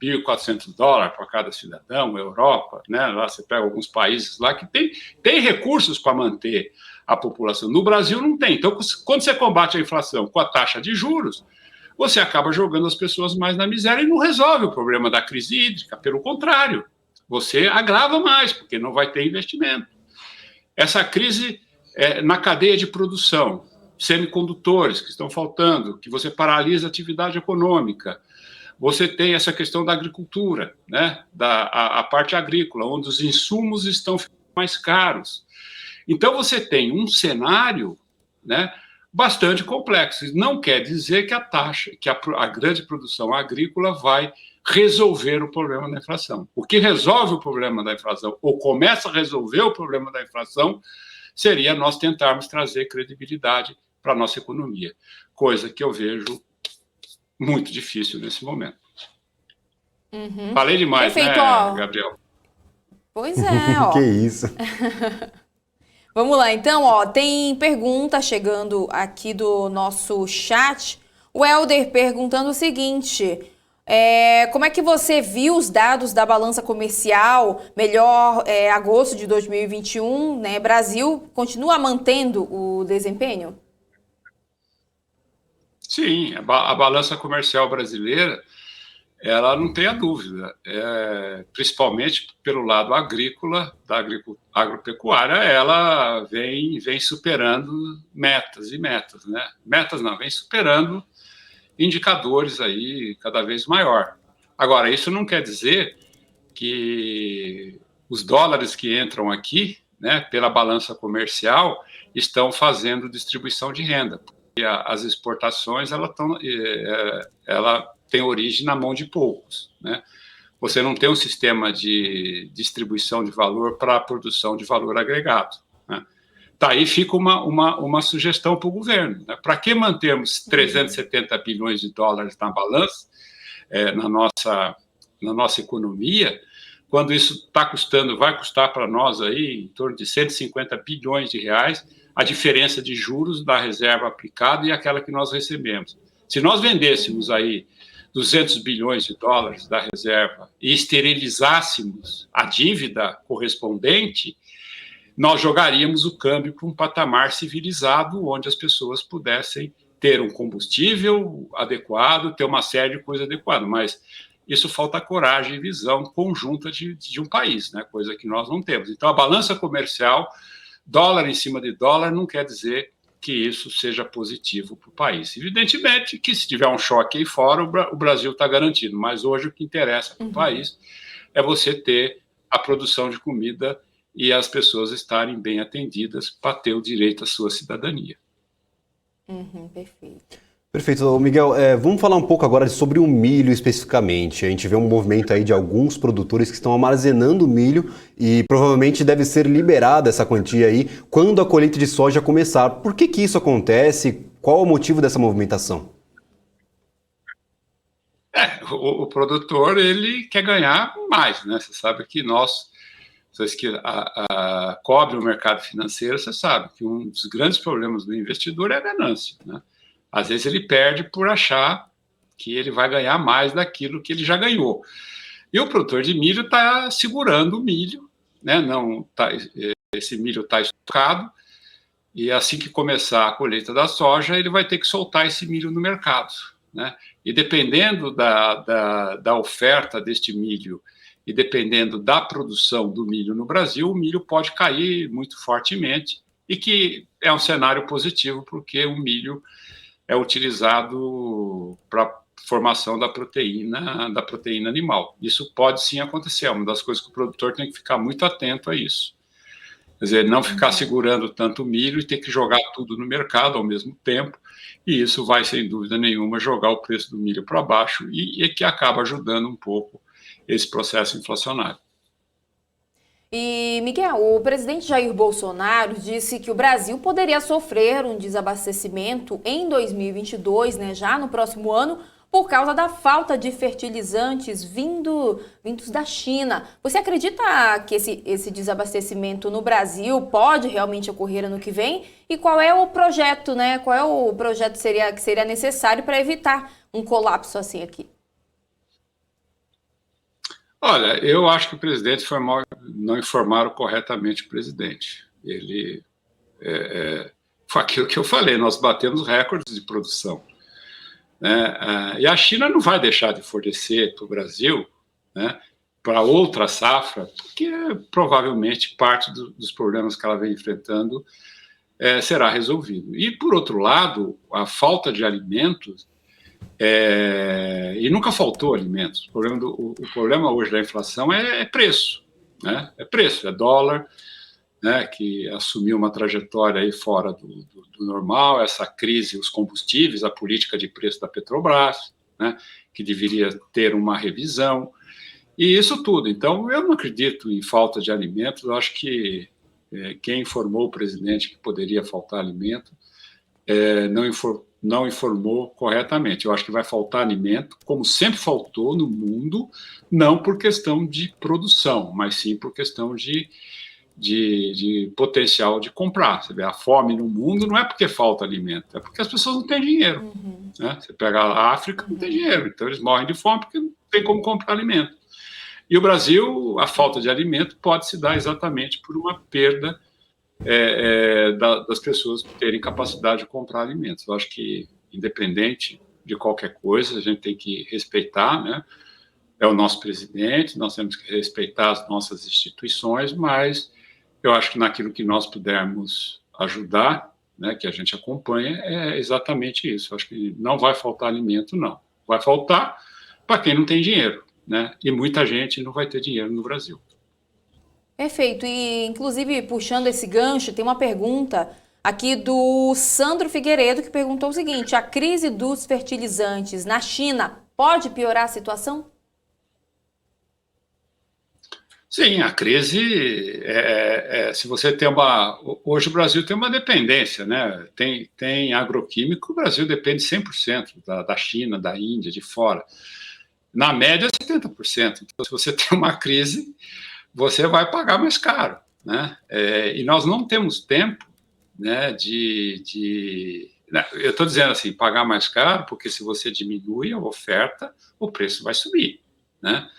$1.400 para cada cidadão, Europa, né? Lá você pega alguns países lá que tem recursos para manter a população. No Brasil não tem. Então, quando você combate a inflação com a taxa de juros, você acaba jogando as pessoas mais na miséria e não resolve o problema da crise hídrica. Pelo contrário, você agrava mais, porque não vai ter investimento. Essa crise na cadeia de produção, semicondutores que estão faltando, que você paralisa a atividade econômica. Você tem essa questão da agricultura, né? A parte agrícola, onde os insumos estão ficando mais caros. Então, você tem um cenário, né, bastante complexo. Não quer dizer que a grande produção agrícola vai resolver o problema da inflação. O que resolve o problema da inflação, ou começa a resolver o problema da inflação, seria nós tentarmos trazer credibilidade para a nossa economia, coisa que eu vejo muito difícil nesse momento. Uhum. Falei demais, perfeito, né, Gabriel? Pois é, ó. Que isso. Vamos lá, então, ó, tem pergunta chegando aqui do nosso chat. O Helder perguntando o seguinte: como é que você viu os dados da balança comercial, melhor agosto de 2021, né? Brasil continua mantendo o desempenho? Sim, a balança comercial brasileira, ela não tem a dúvida, principalmente pelo lado agrícola, da agropecuária, ela vem superando metas e metas, né? Metas não, vem superando indicadores aí cada vez maior. Agora, isso não quer dizer que os dólares que entram aqui, né, pela balança comercial, estão fazendo distribuição de renda. Porque as exportações, ela tem origem na mão de poucos, né? Você não tem um sistema de distribuição de valor para a produção de valor agregado, né? Tá, aí fica uma sugestão para o governo, né? Para que mantermos 370 bilhões de dólares na balança, na nossa economia, quando isso vai custar para nós aí em torno de 150 bilhões de reais, a diferença de juros da reserva aplicada e aquela que nós recebemos. Se nós vendêssemos aí 200 bilhões de dólares da reserva e esterilizássemos a dívida correspondente, nós jogaríamos o câmbio para um patamar civilizado, onde as pessoas pudessem ter um combustível adequado, ter uma série de coisas adequadas, mas isso falta coragem e visão conjunta de um país, né? Coisa que nós não temos. Então, a balança comercial, dólar em cima de dólar, não quer dizer que isso seja positivo para o país. Evidentemente que se tiver um choque aí fora, o Brasil está garantido, mas hoje o que interessa para o país é você ter a produção de comida e as pessoas estarem bem atendidas para ter o direito à sua cidadania. Perfeito. Perfeito. Miguel, vamos falar um pouco agora sobre o milho especificamente. A gente vê um movimento aí de alguns produtores que estão armazenando milho e provavelmente deve ser liberada essa quantia aí quando a colheita de soja começar. Por que isso acontece? Qual o motivo dessa movimentação? O produtor, ele quer ganhar mais, né? Você sabe que nós vocês que cobrem o mercado financeiro, você sabe que um dos grandes problemas do investidor é a ganância, né? Às vezes ele perde por achar que ele vai ganhar mais daquilo que ele já ganhou. E o produtor de milho está segurando o milho, né? Esse milho está estocado, e assim que começar a colheita da soja, ele vai ter que soltar esse milho no mercado, né? E dependendo da oferta deste milho e dependendo da produção do milho no Brasil, o milho pode cair muito fortemente, e que é um cenário positivo, porque o milho é utilizado para formação da proteína animal. Isso pode sim acontecer, é uma das coisas que o produtor tem que ficar muito atento a isso. Quer dizer, não ficar segurando tanto milho e ter que jogar tudo no mercado ao mesmo tempo, e isso vai, sem dúvida nenhuma, jogar o preço do milho para baixo e que acaba ajudando um pouco esse processo inflacionário. E, Miguel, o presidente Jair Bolsonaro disse que o Brasil poderia sofrer um desabastecimento em 2022, né, já no próximo ano, por causa da falta de fertilizantes vindos da China. Você acredita que esse desabastecimento no Brasil pode realmente ocorrer ano que vem? E qual é o projeto, né? Qual é o projeto que seria necessário para evitar um colapso assim aqui? Olha, eu acho que o presidente não informaram corretamente o presidente. Ele foi aquilo que eu falei, nós batemos recordes de produção, né? E a China não vai deixar de fornecer para o Brasil, né, para outra safra, porque provavelmente parte dos problemas que ela vem enfrentando será resolvido. E, por outro lado, a falta de alimentos, e nunca faltou alimentos. O problema hoje da inflação é preço, né? É preço, é dólar, né, que assumiu uma trajetória aí fora do normal, essa crise, os combustíveis, a política de preço da Petrobras, né, que deveria ter uma revisão, e isso tudo. Então, eu não acredito em falta de alimentos. Eu acho que quem informou o presidente que poderia faltar alimento não informou corretamente. Eu acho que vai faltar alimento, como sempre faltou no mundo, não por questão de produção, mas sim por questão de potencial de comprar. Você vê, a fome no mundo não é porque falta alimento, é porque as pessoas não têm dinheiro. Né? Você pega a África, não tem dinheiro, então eles morrem de fome porque não tem como comprar alimento. E o Brasil, a falta de alimento pode se dar exatamente por uma perda das pessoas terem capacidade de comprar alimentos. Eu acho que, independente de qualquer coisa, a gente tem que respeitar, né? É o nosso presidente, nós temos que respeitar as nossas instituições, mas eu acho que naquilo que nós pudermos ajudar, né, que a gente acompanha, é exatamente isso. Eu acho que não vai faltar alimento, não. Vai faltar para quem não tem dinheiro, né? E muita gente não vai ter dinheiro no Brasil. Perfeito. E, inclusive, puxando esse gancho, tem uma pergunta aqui do Sandro Figueiredo, que perguntou o seguinte: a crise dos fertilizantes na China pode piorar a situação? Sim, a crise, se você tem hoje o Brasil tem uma dependência, né? Tem agroquímico, o Brasil depende 100% da China, da Índia, de fora. Na média, 70%. Então, se você tem uma crise, você vai pagar mais caro, né? E nós não temos tempo, né, eu estou dizendo assim, pagar mais caro, porque se você diminui a oferta, o preço vai subir, né?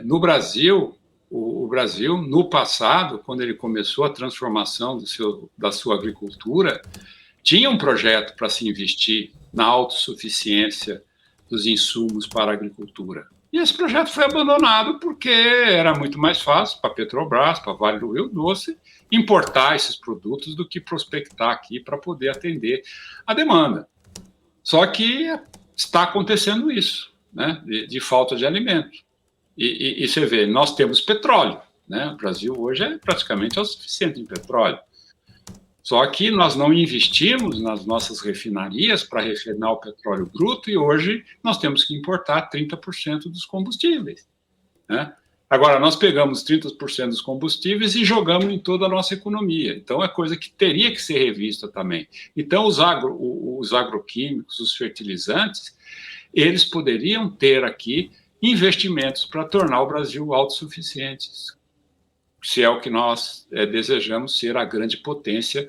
No Brasil, o Brasil, no passado, quando ele começou a transformação da sua agricultura, tinha um projeto para se investir na autossuficiência dos insumos para a agricultura. E esse projeto foi abandonado porque era muito mais fácil para a Petrobras, para Vale do Rio Doce, importar esses produtos do que prospectar aqui para poder atender a demanda. Só que está acontecendo isso, né, de falta de alimento. E você vê, nós temos petróleo, né? O Brasil hoje é praticamente autossuficiente em petróleo. Só que nós não investimos nas nossas refinarias para refinar o petróleo bruto e hoje nós temos que importar 30% dos combustíveis, né? Agora, nós pegamos 30% dos combustíveis e jogamos em toda a nossa economia. Então, é coisa que teria que ser revista também. Então, os agroquímicos, os fertilizantes, eles poderiam ter aqui investimentos para tornar o Brasil autossuficiente, se é o que nós desejamos ser a grande potência,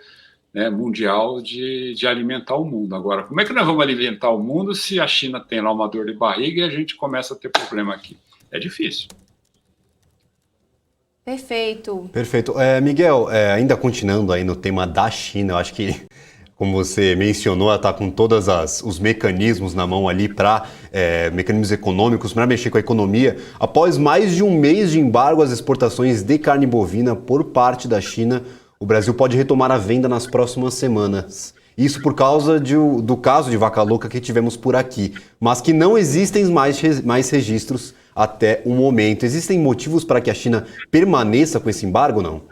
né, mundial de alimentar o mundo. Agora, como é que nós vamos alimentar o mundo se a China tem lá uma dor de barriga e a gente começa a ter problema aqui? É difícil. Perfeito. Perfeito. Miguel, ainda continuando aí no tema da China, eu acho que, como você mencionou, ela está com todos os mecanismos na mão ali mecanismos econômicos para mexer com a economia. Após mais de um mês de embargo às exportações de carne bovina por parte da China, o Brasil pode retomar a venda nas próximas semanas. Isso por causa do caso de vaca louca que tivemos por aqui, mas que não existem mais registros até o momento. Existem motivos para que a China permaneça com esse embargo, não?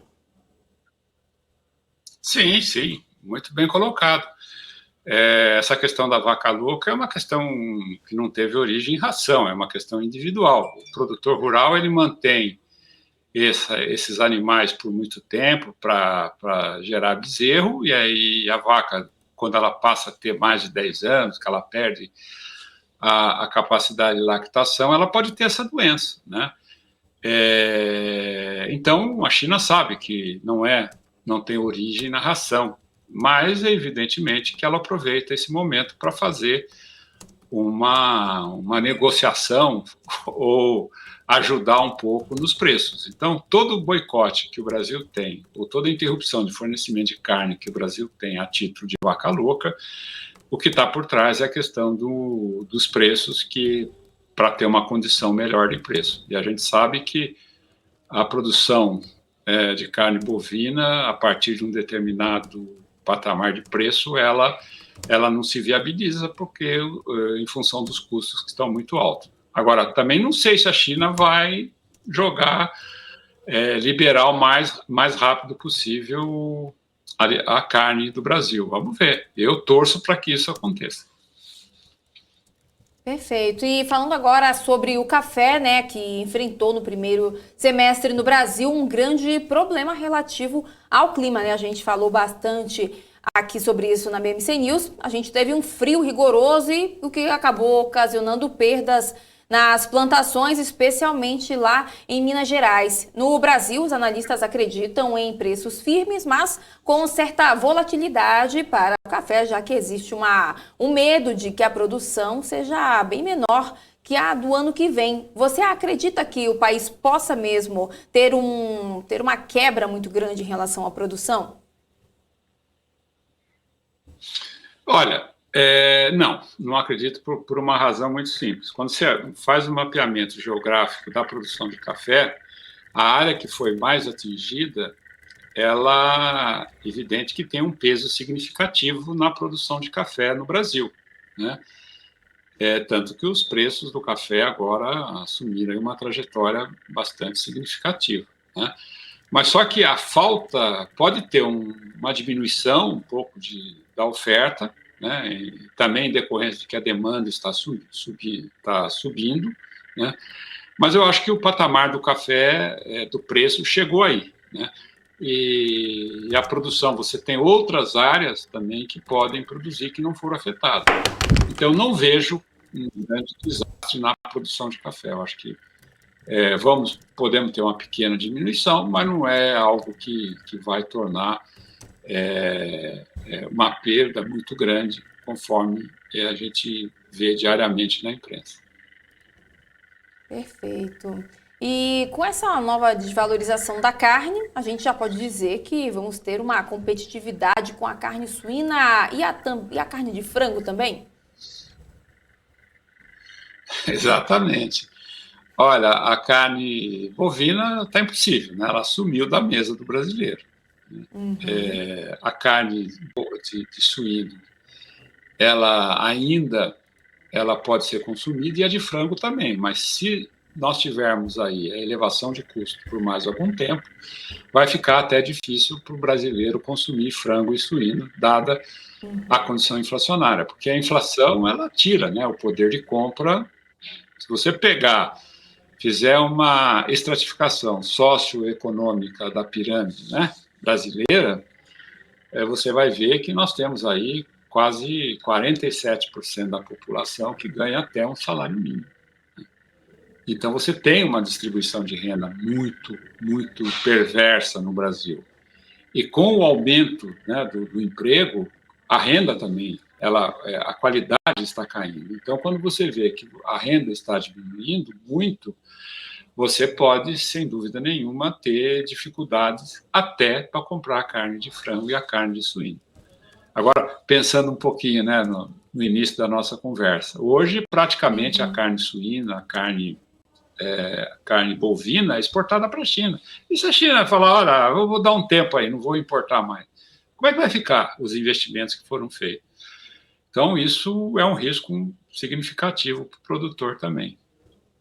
Sim, sim, muito bem colocado. Essa questão da vaca louca é uma questão que não teve origem em ração, é uma questão individual. O produtor rural ele mantém esses animais por muito tempo para gerar bezerro, e aí a vaca, quando ela passa a ter mais de 10 anos, que ela perde a capacidade de lactação, ela pode ter essa doença, né? Então, a China sabe que não tem origem na ração, mas é evidentemente que ela aproveita esse momento para fazer uma negociação ou ajudar um pouco nos preços. Então, todo o boicote que o Brasil tem, ou toda a interrupção de fornecimento de carne que o Brasil tem a título de vaca louca, o que está por trás é a questão dos preços, para ter uma condição melhor de preço. E a gente sabe que a produção de carne bovina, a partir de um determinado patamar de preço, ela não se viabiliza, porque em função dos custos que estão muito altos. Agora, também não sei se a China vai liberar o mais rápido possível a carne do Brasil. Vamos ver. Eu torço para que isso aconteça. Perfeito. E falando agora sobre o café, né, que enfrentou no primeiro semestre no Brasil um grande problema relativo ao clima, né? A gente falou bastante aqui sobre isso na BMC News. A gente teve um frio rigoroso e o que acabou ocasionando perdas nas plantações, especialmente lá em Minas Gerais. No Brasil, os analistas acreditam em preços firmes, mas com certa volatilidade para o café, já que existe um medo de que a produção seja bem menor que a do ano que vem. Você acredita que o país possa mesmo ter uma quebra muito grande em relação à produção? Olha, não acredito por uma razão muito simples. Quando você faz um mapeamento geográfico da produção de café, a área que foi mais atingida, ela é evidente que tem um peso significativo na produção de café no Brasil, né? Tanto que os preços do café agora assumiram uma trajetória bastante significativa, né? Mas só que a falta pode ter uma diminuição um pouco da oferta, né? E também em decorrência de que a demanda está subindo, né? Mas eu acho que o patamar do café, do preço, chegou aí, né? E a produção, você tem outras áreas também que podem produzir que não foram afetadas. Então, eu não vejo um grande desastre na produção de café. Eu acho que podemos ter uma pequena diminuição, mas não é algo que vai tornar uma perda muito grande, conforme a gente vê diariamente na imprensa. Perfeito. E com essa nova desvalorização da carne, a gente já pode dizer que vamos ter uma competitividade com a carne suína e a carne de frango também? Exatamente. Olha, a carne bovina está impossível, né? Ela sumiu da mesa do brasileiro. Uhum. A carne de suíno, ela pode ser consumida, e a de frango também, mas se nós tivermos aí a elevação de custo por mais algum tempo, vai ficar até difícil para o brasileiro consumir frango e suíno, dada a condição inflacionária, porque a inflação, ela tira, né, o poder de compra. Se você fizer uma estratificação socioeconômica da pirâmide, né, brasileira, você vai ver que nós temos aí quase 47% da população que ganha até um salário mínimo. Então, você tem uma distribuição de renda muito, muito perversa no Brasil. E com o aumento, né, do emprego, a renda também, a qualidade está caindo. Então, quando você vê que a renda está diminuindo muito, você pode, sem dúvida nenhuma, ter dificuldades até para comprar a carne de frango e a carne de suíno. Agora, pensando um pouquinho, né, no início da nossa conversa, hoje praticamente a carne suína, a carne bovina é exportada para a China. E se a China falar, olha, eu vou dar um tempo aí, não vou importar mais, como é que vai ficar os investimentos que foram feitos? Então, isso é um risco significativo para o produtor também,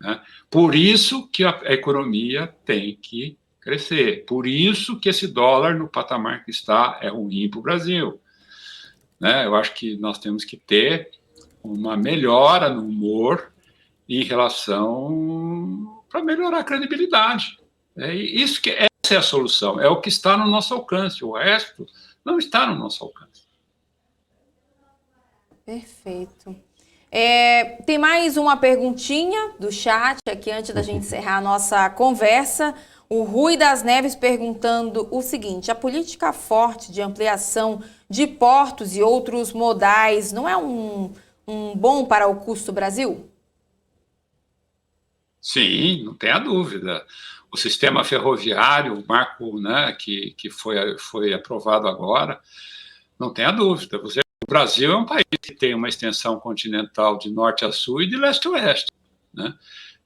né? Por isso que a economia tem que crescer, por isso que esse dólar no patamar que está é ruim para o Brasil, né? Eu acho que nós temos que ter uma melhora no humor em relação para melhorar a credibilidade. Essa é a solução, é o que está no nosso alcance, o resto não está no nosso alcance. Perfeito. Tem mais uma perguntinha do chat aqui antes da gente encerrar a nossa conversa. O Rui das Neves perguntando o seguinte: a política forte de ampliação de portos e outros modais não é um bom para o custo Brasil? Sim, não tenha dúvida. O sistema ferroviário, o marco, né, que foi aprovado agora, não tenha dúvida. O Brasil é um país que tem uma extensão continental de norte a sul e de leste a oeste, né?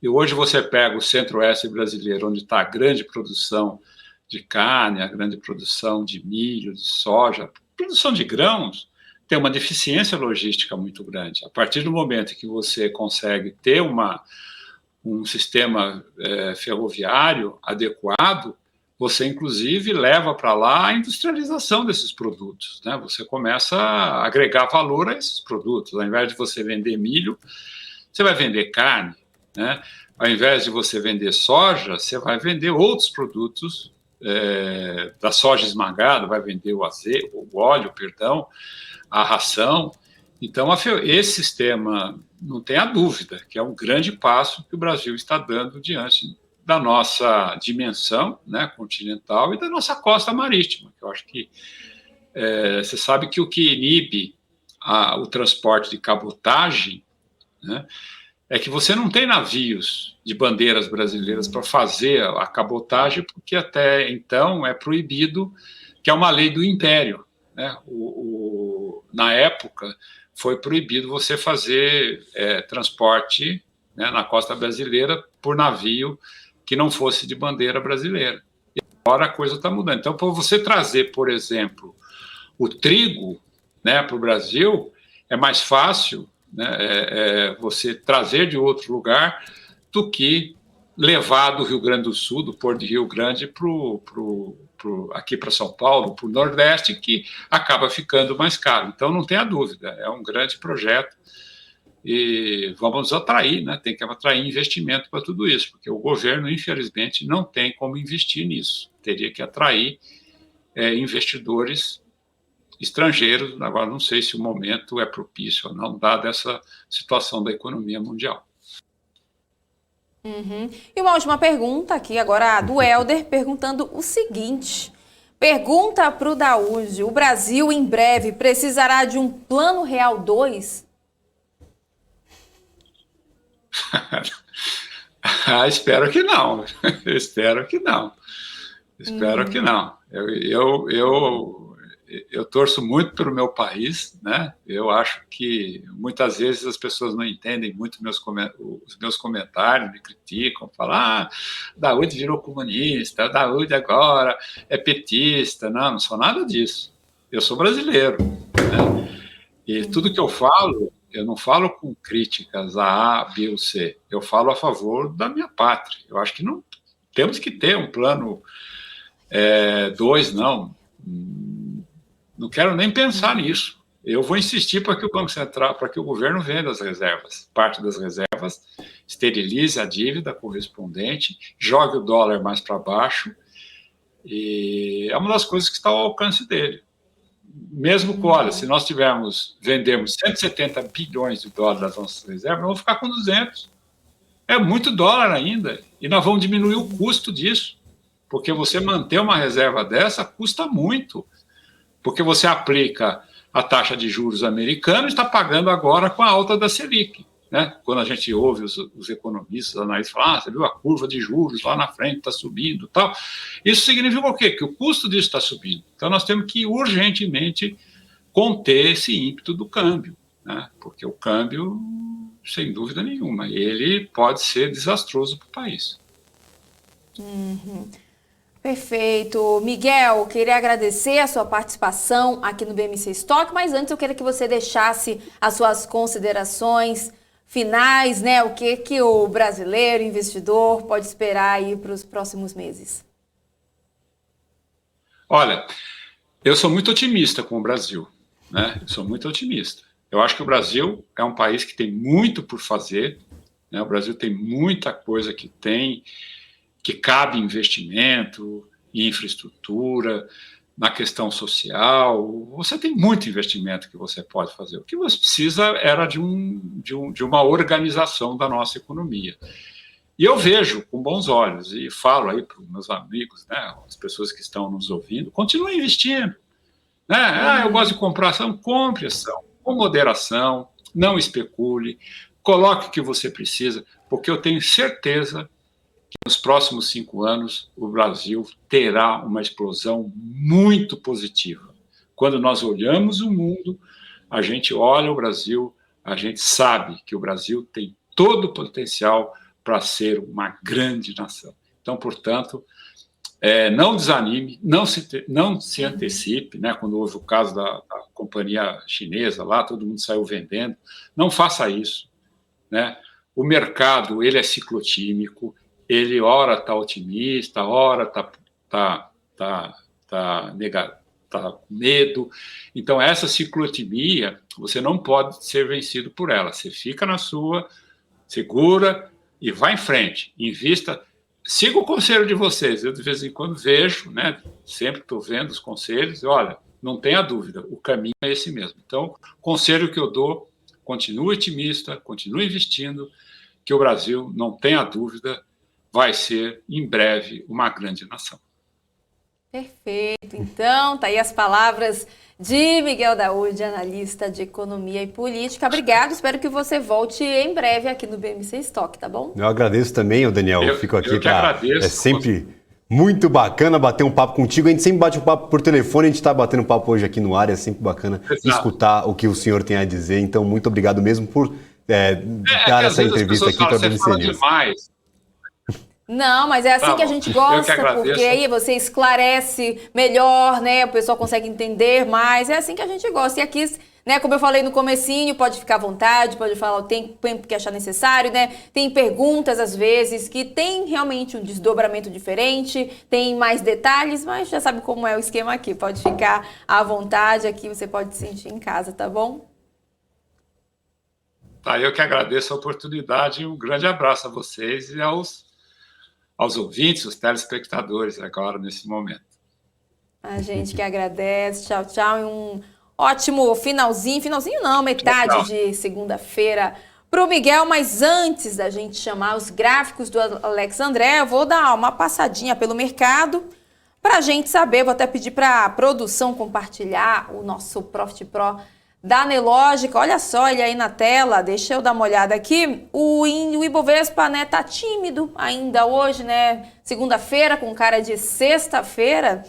E hoje você pega o centro-oeste brasileiro, onde está a grande produção de carne, a grande produção de milho, de soja, produção de grãos, tem uma deficiência logística muito grande. A partir do momento que você consegue ter um sistema ferroviário adequado, você, inclusive, leva para lá a industrialização desses produtos, né? Você começa a agregar valor a esses produtos. Ao invés de você vender milho, você vai vender carne, né? Ao invés de você vender soja, você vai vender outros produtos da soja esmagada, vai vender o óleo, a ração. Então, esse sistema, não tenha dúvida, que é um grande passo que o Brasil está dando diante da nossa dimensão, né, continental e da nossa costa marítima. Eu acho que você sabe que o que inibe o transporte de cabotagem, né, é que você não tem navios de bandeiras brasileiras para fazer a cabotagem, porque até então é proibido, que é uma lei do Império, né? Na época, foi proibido você fazer transporte, né, na costa brasileira por navio que não fosse de bandeira brasileira. E agora a coisa está mudando. Então, para você trazer, por exemplo, o trigo, né, para o Brasil, é mais fácil, né, você trazer de outro lugar do que levar do Rio Grande do Sul, do Porto de Rio Grande, aqui para São Paulo, para o Nordeste, que acaba ficando mais caro. Então, não tenha dúvida, é um grande projeto e vamos atrair, né? Tem que atrair investimento para tudo isso, porque o governo, infelizmente, não tem como investir nisso. Teria que atrair investidores estrangeiros. Agora, não sei se o momento é propício ou não, dada essa situação da economia mundial. Uhum. E uma última pergunta aqui agora do Helder, perguntando o seguinte: pergunta para o Daúde: o Brasil em breve precisará de um Plano Real 2? Espero que não. Espero que não. Espero que não. Eu torço muito pelo meu país, né? Eu acho que muitas vezes as pessoas não entendem muito os meus comentários, me criticam, falam: Daúde virou comunista, Daúde agora é petista. Não sou nada disso. Eu sou brasileiro, né? E tudo que eu falo, eu não falo com críticas a B ou C. Eu falo a favor da minha pátria. Eu acho que não temos que ter um plano 2, não. Não quero nem pensar nisso. Eu vou insistir para que o Banco Central, para que o governo venda as reservas, parte das reservas, esterilize a dívida correspondente, jogue o dólar mais para baixo, e é uma das coisas que está ao alcance dele. Mesmo que, olha, se nós vendermos 170 bilhões de dólares das nossas reservas, nós vamos ficar com 200. É muito dólar ainda. E nós vamos diminuir o custo disso. Porque você manter uma reserva dessa custa muito. Porque você aplica a taxa de juros americana e está pagando agora com a alta da Selic. Né? Quando a gente ouve os economistas, os analistas falar, você viu a curva de juros lá na frente, está subindo e tal. Isso significa o quê? Que o custo disso está subindo. Então nós temos que urgentemente conter esse ímpeto do câmbio. Né? Porque o câmbio, sem dúvida nenhuma, ele pode ser desastroso para o país. Perfeito. Miguel, queria agradecer a sua participação aqui no BMC Stock, mas antes eu queria que você deixasse as suas considerações finais, né? O que o brasileiro, investidor, pode esperar aí para os próximos meses? Olha, eu sou muito otimista com o Brasil, né? Eu sou muito otimista. Eu acho que o Brasil é um país que tem muito por fazer, né? O Brasil tem muita coisa que cabe investimento, infraestrutura, na questão social. Você tem muito investimento que você pode fazer. O que você precisa era de uma organização da nossa economia. E eu vejo com bons olhos e falo aí para os meus amigos, né, as pessoas que estão nos ouvindo, continuem investindo. Né? Eu gosto de comprar ação, compre ação, com moderação, não especule, coloque o que você precisa, porque eu tenho certeza que nos próximos 5 anos o Brasil terá uma explosão muito positiva. Quando nós olhamos o mundo, a gente olha o Brasil, a gente sabe que o Brasil tem todo o potencial para ser uma grande nação. Então, portanto, não desanime, não se antecipe, né? Quando houve o caso da companhia chinesa lá, todo mundo saiu vendendo, não faça isso, né? O mercado, ele é ciclotímico, ele ora está otimista, ora está com medo. Então, essa ciclotimia, você não pode ser vencido por ela. Você fica na sua, segura e vai em frente. Invista, siga o conselho de vocês. Eu, de vez em quando, vejo, né? Sempre estou vendo os conselhos. Olha, não tenha dúvida, o caminho é esse mesmo. Então, o conselho que eu dou, continue otimista, continue investindo, que o Brasil, não tenha dúvida, vai ser, em breve, uma grande nação. Perfeito. Então, tá aí as palavras de Miguel Daoud, analista de economia e política. Obrigado, espero que você volte em breve aqui no BMC Stock, tá bom? Eu agradeço também, Daniel. Eu fico aqui para... É sempre muito bacana bater um papo contigo. A gente sempre bate um papo por telefone, a gente está batendo um papo hoje aqui no ar, é sempre bacana escutar o que o senhor tem a dizer. Então, muito obrigado mesmo por dar essa entrevista aqui para a BMC News. Não, mas é assim que a gente gosta, porque aí você esclarece melhor, né? O pessoal consegue entender mais, é assim que a gente gosta. E aqui, né, como eu falei no comecinho, pode ficar à vontade, pode falar o tempo que achar necessário, né? Tem perguntas, às vezes, que tem realmente um desdobramento diferente, tem mais detalhes, mas já sabe como é o esquema aqui. Pode ficar à vontade, aqui você pode se sentir em casa, tá bom? Tá, eu que agradeço a oportunidade e um grande abraço a vocês e aos ouvintes, os telespectadores agora, nesse momento. A gente que agradece. Tchau, tchau. E um ótimo finalzinho não, metade de segunda-feira para o Miguel. Mas antes da gente chamar os gráficos do Alex André, eu vou dar uma passadinha pelo mercado para a gente saber. Vou até pedir para a produção compartilhar o nosso Profit Pro da Nelogica. Olha só ele aí na tela, deixa eu dar uma olhada aqui. O Ibovespa, né, tá tímido ainda hoje, né, segunda-feira com cara de sexta-feira,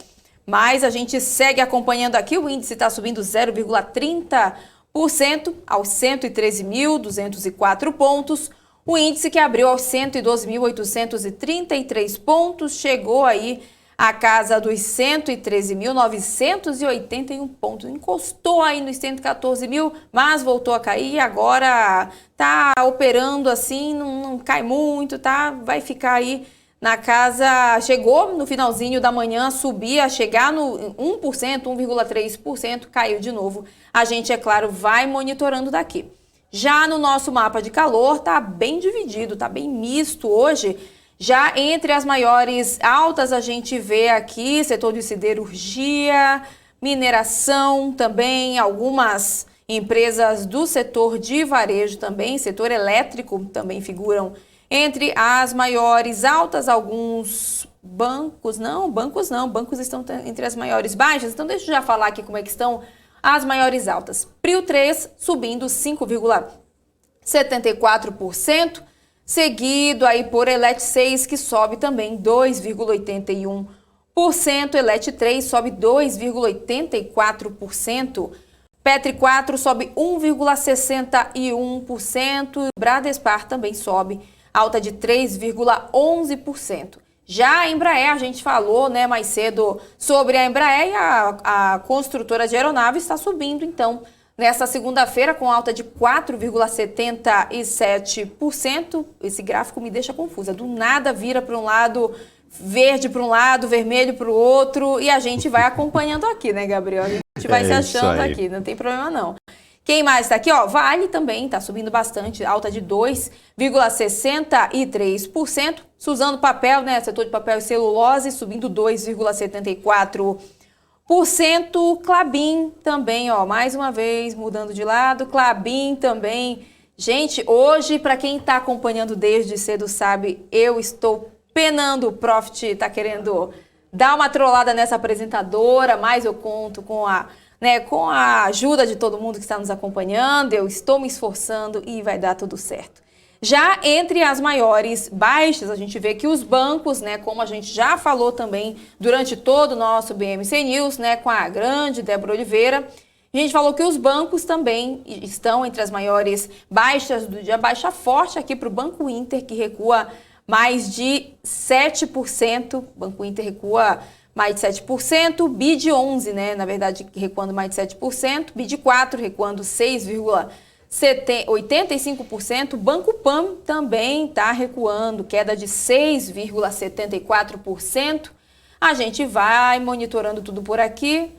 mas a gente segue acompanhando aqui. O índice está subindo 0,30% aos 113.204 pontos. O índice que abriu aos 112.833 pontos chegou aí a casa dos 113.981 pontos. Encostou aí nos 114 mil, mas voltou a cair e agora tá operando assim, não cai muito, tá? Vai ficar aí na casa, chegou no finalzinho da manhã a subir, a chegar no 1%, 1,3%, caiu de novo. A gente, é claro, vai monitorando daqui. Já no nosso mapa de calor, tá bem dividido, tá bem misto hoje. Já entre as maiores altas, a gente vê aqui setor de siderurgia, mineração também, algumas empresas do setor de varejo também, setor elétrico também figuram Entre as maiores altas, alguns bancos estão entre as maiores baixas. Então deixa eu já falar aqui como é que estão as maiores altas. Prio 3 subindo 5,74%, seguido aí por Elet 6, que sobe também 2,81%, Elet 3 sobe 2,84%, Petri 4 sobe 1,61%, Bradespar também sobe, alta de 3,11%. Já a Embraer, a gente falou, né, mais cedo sobre a Embraer, e a construtora de aeronaves está subindo, então, nesta segunda-feira, com alta de 4,77%. Esse gráfico me deixa confusa. Do nada vira para um lado verde para um lado, vermelho para o outro, e a gente vai acompanhando aqui, né, Gabriel? A gente vai se achando aqui, não tem problema não. Quem mais está aqui? Ó, Vale também está subindo bastante, alta de 2,63%. Suzano Papel, né, setor de papel e celulose, subindo 2,74%. Klabin também, ó, mais uma vez mudando de lado. Klabin também. Gente, hoje, para quem está acompanhando desde cedo sabe, eu estou penando. O Profit está querendo dar uma trollada nessa apresentadora, mas eu conto com a ajuda de todo mundo que está nos acompanhando. Eu estou me esforçando e vai dar tudo certo. Já entre as maiores baixas, a gente vê que os bancos, né, como a gente já falou também durante todo o nosso BMC News, né, com a grande Débora Oliveira, a gente falou que os bancos também estão entre as maiores baixas do dia. Baixa forte aqui para o Banco Inter, que recua mais de 7%. Banco Inter recua mais de 7%, BID 11, né, na verdade, recuando mais de 7%, BID 4 recuando 6,85%, Banco Pan também está recuando, queda de 6,74%. A gente vai monitorando tudo por aqui.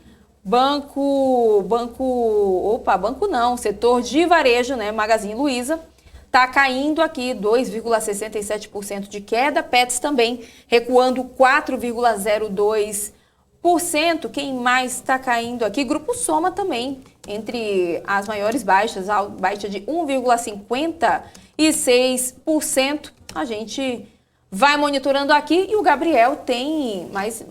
Setor de varejo, né, Magazine Luiza, está caindo aqui 2,67% de queda. Pets também recuando 4,02%. Quem mais está caindo aqui? Grupo Soma também, entre as maiores baixas, a baixa de 1,56%. A gente vai monitorando aqui e o Gabriel tem mais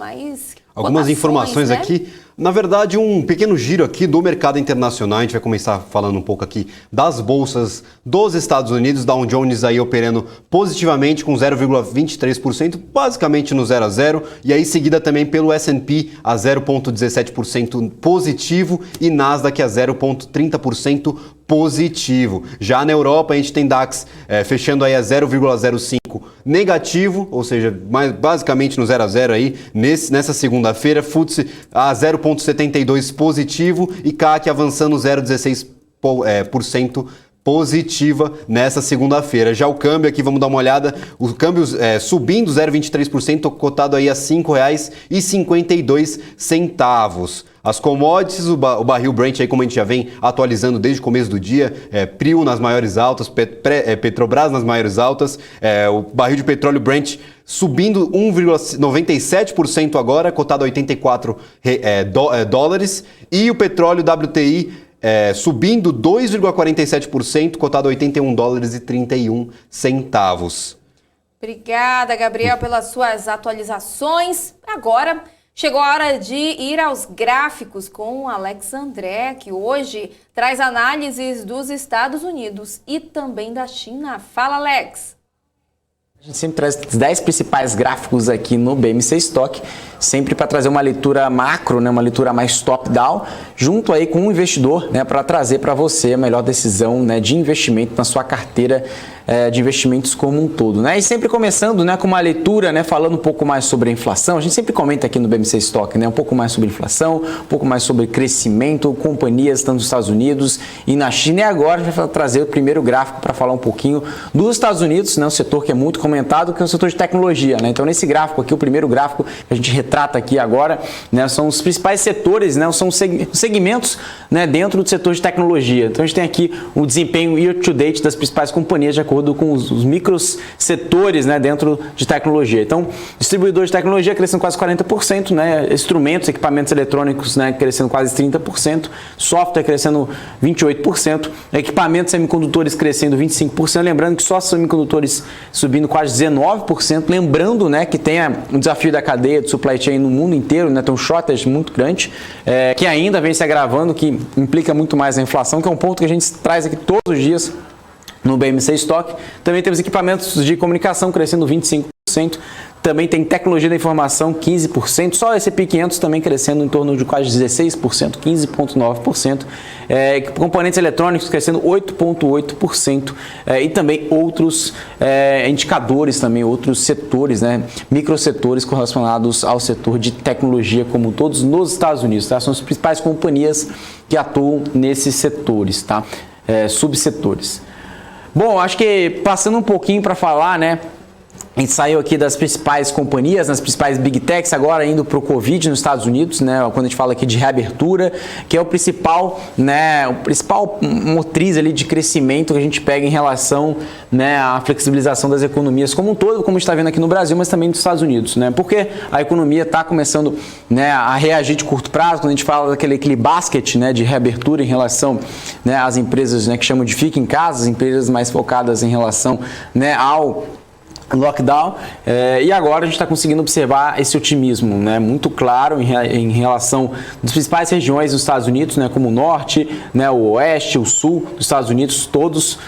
algumas informações, né, aqui. Na verdade, um pequeno giro aqui do mercado internacional. A gente vai começar falando um pouco aqui das bolsas dos Estados Unidos. Dow Jones aí operando positivamente com 0,23%, basicamente no 0 a 0. E aí seguida também pelo S&P a 0,17% positivo e Nasdaq a 0,30% positivo. Já na Europa a gente tem DAX fechando aí a 0,05% negativo, ou seja, basicamente no 0 a 0 aí nessa segunda-feira. FTSE a 0,72% positivo e CAC avançando 0,16% positiva nessa segunda-feira. Já o câmbio aqui, vamos dar uma olhada, o câmbio subindo 0,23%, cotado aí a R$ 5,52. As commodities, o barril Brent, aí, como a gente já vem atualizando desde o começo do dia, Prio nas maiores altas, Petrobras nas maiores altas, o barril de petróleo Brent subindo 1,97% agora, cotado a 84 dólares, e o petróleo WTI subindo 2,47%, cotado a 81 dólares e 31 centavos. Obrigada, Gabriel, pelas suas atualizações. Agora chegou a hora de ir aos gráficos com o Alex André, que hoje traz análises dos Estados Unidos e também da China. Fala, Alex! A gente sempre traz 10 principais gráficos aqui no BMC Stock, sempre para trazer uma leitura macro, né, uma leitura mais top-down, junto aí com um investidor, né, para trazer para você a melhor decisão, né, de investimento na sua carteira de investimentos como um todo, né? E sempre começando, né, com uma leitura, né, falando um pouco mais sobre a inflação. A gente sempre comenta aqui no BMC Stock, né, um pouco mais sobre inflação, um pouco mais sobre crescimento, companhias tanto nos Estados Unidos e na China. E agora a gente vai trazer o primeiro gráfico para falar um pouquinho dos Estados Unidos, né, um setor que é muito comentado, que é o setor de tecnologia, né? Então nesse gráfico aqui, o primeiro gráfico que a gente retrata aqui agora, né, são os principais setores, né, são segmentos, né, dentro do setor de tecnologia. Então a gente tem aqui o desempenho year to date das principais companhias de acordo acordo com os microsetores, né, dentro de tecnologia. Então, distribuidor de tecnologia crescendo quase 40%, né, instrumentos, equipamentos eletrônicos, né, crescendo quase 30%, software crescendo 28%, equipamentos semicondutores crescendo 25%, lembrando que só semicondutores subindo quase 19%, lembrando, né, que tem um desafio da cadeia de supply chain no mundo inteiro, né, tem um shortage muito grande, que ainda vem se agravando, que implica muito mais a inflação, que é um ponto que a gente traz aqui todos os dias no BMC Stock. Também temos equipamentos de comunicação crescendo 25%, também tem tecnologia da informação 15%, só o S&P 500 também crescendo em torno de quase 16%, 15,9%, componentes eletrônicos crescendo 8,8%, e também outros indicadores, também outros setores, né, microsetores correlacionados ao setor de tecnologia como todos nos Estados Unidos, tá? São as principais companhias que atuam nesses setores, tá? Subsetores. Bom, acho que passando um pouquinho para falar, né, a gente saiu aqui das principais companhias, nas principais Big Techs, agora indo para o Covid nos Estados Unidos, né? Quando a gente fala aqui de reabertura, que é o principal motriz ali de crescimento que a gente pega em relação, né, à flexibilização das economias como um todo, como a gente está vendo aqui no Brasil, mas também nos Estados Unidos, né? Porque a economia está começando, né, a reagir de curto prazo, quando a gente fala daquele basket, né, de reabertura em relação, né, às empresas, né, que chamam de fica em casa, as empresas mais focadas em relação, né, ao lockdown, e agora a gente está conseguindo observar esse otimismo, né, muito claro em relação das principais regiões dos Estados Unidos, né, como o norte, né, o oeste, o sul dos Estados Unidos, todas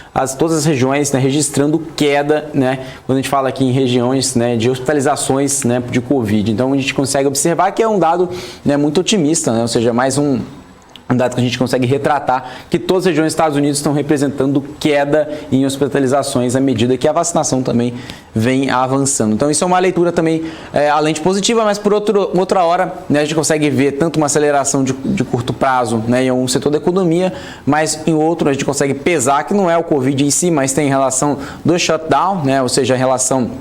as regiões, né, registrando queda, né, quando a gente fala aqui em regiões, né, de hospitalizações, né, de Covid. Então a gente consegue observar que é um dado, né, muito otimista, né, ou seja, mais um dado que a gente consegue retratar que todas as regiões dos Estados Unidos estão representando queda em hospitalizações à medida que a vacinação também vem avançando. Então isso é uma leitura também, além de positiva, mas por outra hora, né, a gente consegue ver tanto uma aceleração de curto prazo, né, em um setor da economia, mas em outro a gente consegue pesar que não é o Covid em si, mas tem em relação do shutdown, né, ou seja, a relação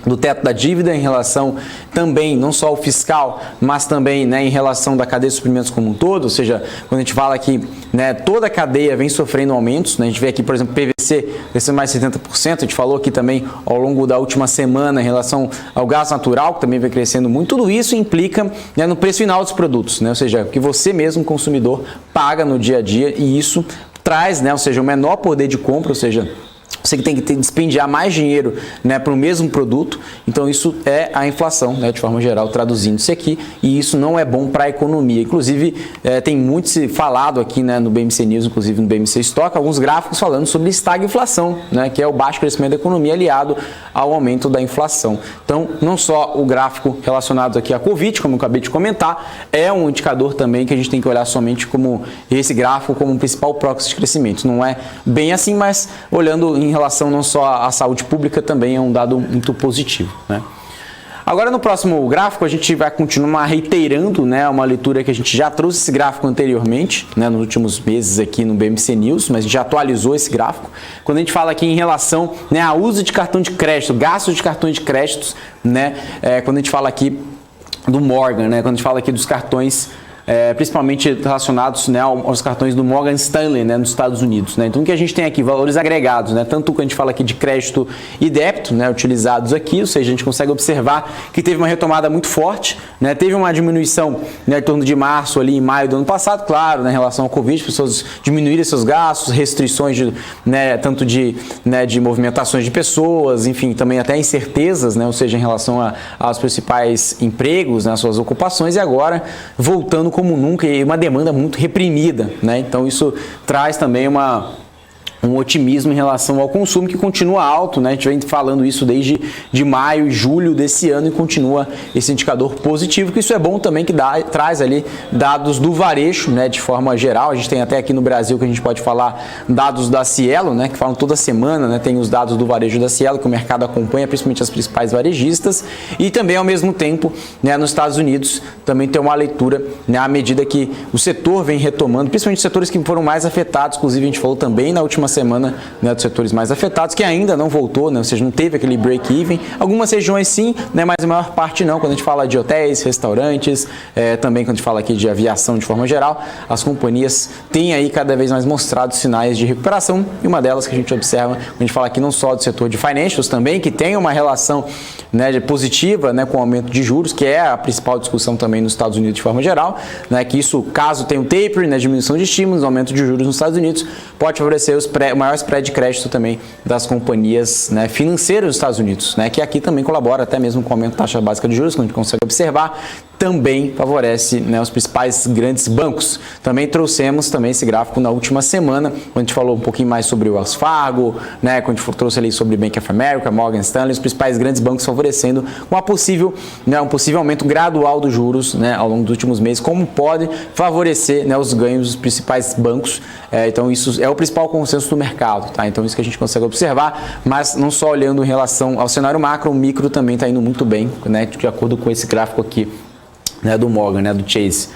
do teto da dívida, em relação também, não só o fiscal, mas também, né, em relação da cadeia de suprimentos como um todo, ou seja, quando a gente fala que, né, toda a cadeia vem sofrendo aumentos, né, a gente vê aqui, por exemplo, PVC crescendo mais de 70%, a gente falou aqui também ao longo da última semana em relação ao gás natural, que também vem crescendo muito, tudo isso implica, né, no preço final dos produtos, né, ou seja, que você mesmo, consumidor, paga no dia a dia, e isso traz, né, ou seja, o menor poder de compra, ou seja, você tem que despendiar mais dinheiro, né, para o mesmo produto. Então isso é a inflação, né, de forma geral, traduzindo-se aqui, e isso não é bom para a economia. Inclusive, tem muito se falado aqui, né, no BMC News, inclusive no BMC Stock, alguns gráficos falando sobre estagflação, né, que é o baixo crescimento da economia aliado ao aumento da inflação. Então, não só o gráfico relacionado aqui à Covid, como eu acabei de comentar, é um indicador também que a gente tem que olhar somente como esse gráfico como um principal proxy de crescimento. Não é bem assim, mas olhando em relação não só à saúde pública, também é um dado muito positivo, né? Agora, no próximo gráfico, a gente vai continuar reiterando, né, uma leitura que a gente já trouxe esse gráfico anteriormente, né, nos últimos meses aqui no BMC News, mas a gente já atualizou esse gráfico. Quando a gente fala aqui em relação, né, ao uso de cartão de crédito, gastos de cartões de créditos, né, quando a gente fala aqui do Morgan, né, quando a gente fala aqui dos cartões principalmente relacionados, né, aos cartões do Morgan Stanley, né, nos Estados Unidos, né? Então o que a gente tem aqui, valores agregados, né, tanto que a gente fala aqui de crédito e débito, né, utilizados aqui, ou seja, a gente consegue observar que teve uma retomada muito forte, né, teve uma diminuição, né, em torno de março, ali em maio do ano passado, claro, né, em relação ao Covid, as pessoas diminuíram seus gastos, restrições de, né, tanto de, né, de movimentações de pessoas, enfim, também até incertezas, né, ou seja, em relação aos principais empregos, né, suas ocupações, e agora voltando como nunca, e uma demanda muito reprimida, né? Então isso traz também um otimismo em relação ao consumo que continua alto, né? A gente vem falando isso desde de maio e julho desse ano e continua esse indicador positivo, que isso é bom também, que traz ali dados do varejo, né? De forma geral, a gente tem até aqui no Brasil que a gente pode falar dados da Cielo, né? Que falam toda semana, né? Tem os dados do varejo da Cielo que o mercado acompanha, principalmente as principais varejistas, e também ao mesmo tempo, né? Nos Estados Unidos também tem uma leitura, né? À medida que o setor vem retomando, principalmente os setores que foram mais afetados, inclusive a gente falou também na última última semana, né, dos setores mais afetados, que ainda não voltou, né, ou seja, não teve aquele break-even. Algumas regiões sim, né, mas a maior parte não. Quando a gente fala de hotéis, restaurantes, também quando a gente fala aqui de aviação de forma geral, as companhias têm aí cada vez mais mostrado sinais de recuperação, e uma delas que a gente observa, quando a gente fala aqui não só do setor de financials também, que tem uma relação, né, positiva, né, com o aumento de juros, que é a principal discussão também nos Estados Unidos de forma geral, né, que isso, caso tenha um tapering, né, diminuição de estímulos, aumento de juros nos Estados Unidos, pode favorecer o maior spread de crédito também das companhias, né, financeiras dos Estados Unidos, né, que aqui também colabora até mesmo com o aumento da taxa básica de juros, que a gente consegue observar, também favorece, né, os principais grandes bancos. Também trouxemos também esse gráfico na última semana, quando a gente falou um pouquinho mais sobre o Wells Fargo, né, quando a gente trouxe ali sobre Bank of America, Morgan Stanley, os principais grandes bancos favorecendo um possível aumento gradual dos juros, né, ao longo dos últimos meses, como pode favorecer, né, os ganhos dos principais bancos. Então isso é o principal consenso do mercado, tá? Então isso que a gente consegue observar, mas não só olhando em relação ao cenário macro, o micro também está indo muito bem, né, de acordo com esse gráfico aqui, né, do Morgan, né, do Chase.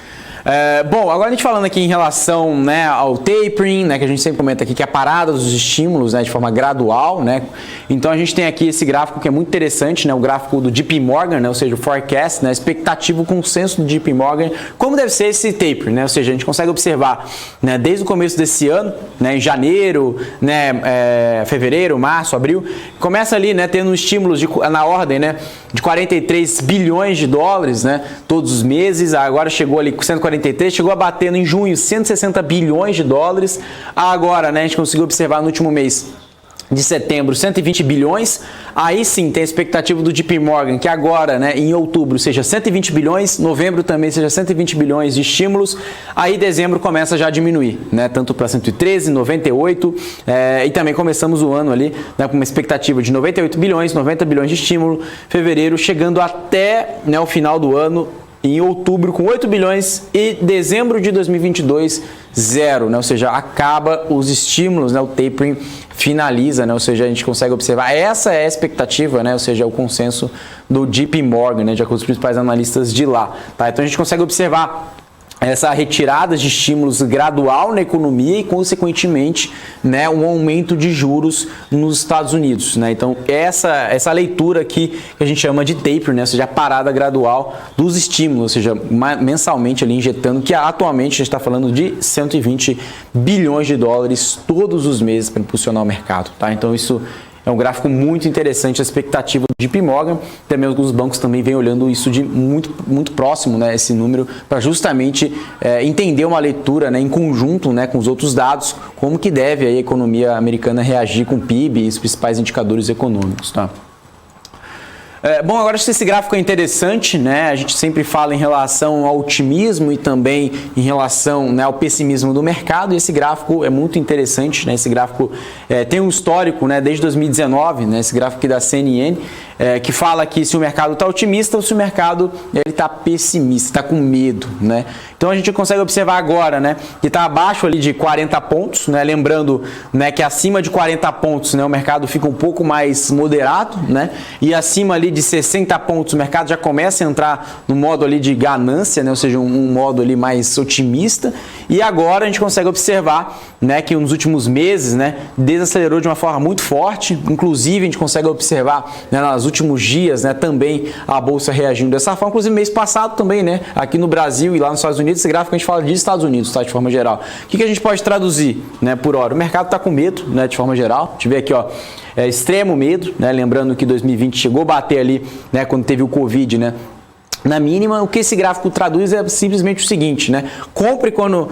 Bom, agora a gente falando aqui em relação, né, ao tapering, né, que a gente sempre comenta aqui que é a parada dos estímulos, né, de forma gradual, né. Então a gente tem aqui esse gráfico que é muito interessante, né, o gráfico do JP Morgan, né, ou seja, o forecast, né, expectativa, o consenso do JP Morgan, como deve ser esse tapering, né, ou seja, a gente consegue observar, né, desde o começo desse ano, né, em janeiro, né, fevereiro, março, abril, começa ali, né, tendo estímulos na ordem, né, de 43 bilhões de dólares, né, todos os meses. Agora chegou ali com 143, chegou a bater em junho 160 bilhões de dólares. Agora, né, a gente conseguiu observar no último mês de setembro 120 bilhões. Aí sim tem a expectativa do JP Morgan que agora, né, em outubro seja 120 bilhões, novembro também seja 120 bilhões de estímulos. Aí dezembro começa já a diminuir, né, tanto para 113, 98, e também começamos o ano ali, né, com uma expectativa de 98 bilhões, 90 bilhões de estímulo. Fevereiro chegando até, né, o final do ano em outubro com 8 bilhões e dezembro de 2022 zero, né? Ou seja, acaba os estímulos, né? O tapering finaliza, né? Ou seja, a gente consegue observar, essa é a expectativa, né? Ou seja, o consenso do JP Morgan, né? De acordo com os principais analistas de lá, tá? Então a gente consegue observar essa retirada de estímulos gradual na economia e, consequentemente, né, um aumento de juros nos Estados Unidos, né? Então, essa leitura aqui que a gente chama de taper, né? Ou seja, a parada gradual dos estímulos, ou seja, mensalmente ali injetando, que atualmente a gente está falando de 120 bilhões de dólares todos os meses para impulsionar o mercado, tá? Então, isso é um gráfico muito interessante, a expectativa do JP Morgan. Também alguns bancos também vêm olhando isso de muito próximo, né, esse número, para justamente entender uma leitura, né, em conjunto, né, com os outros dados, como que deve a economia americana reagir com o PIB e os principais indicadores econômicos, tá? Bom, agora esse gráfico é interessante, né? A gente sempre fala em relação ao otimismo e também em relação, né, ao pessimismo do mercado, e esse gráfico é muito interessante, né? Esse gráfico tem um histórico, né, desde 2019, né? Esse gráfico aqui da CNN, que fala que se o mercado está otimista ou se o mercado está pessimista, está com medo, né? Então a gente consegue observar agora, né, que está abaixo ali de 40 pontos, né? Lembrando, né, que acima de 40 pontos, né, o mercado fica um pouco mais moderado, né? E acima ali de 60 pontos o mercado já começa a entrar no modo ali de ganância, né? Ou seja, um modo ali mais otimista. E agora a gente consegue observar, né, que nos últimos meses, né, desacelerou de uma forma muito forte. Inclusive a gente consegue observar, né, nos últimos dias, né, também a bolsa reagindo dessa forma. Inclusive mês passado também, né, aqui no Brasil e lá nos Estados Unidos, esse gráfico a gente fala de Estados Unidos, tá, de forma geral. O que a gente pode traduzir, né, por hora? O mercado está com medo, né, de forma geral. A gente vê aqui, ó, extremo medo, né, lembrando que 2020 chegou a bater ali, né, quando teve o Covid, né, na mínima. O que esse gráfico traduz é simplesmente o seguinte, né? Compre quando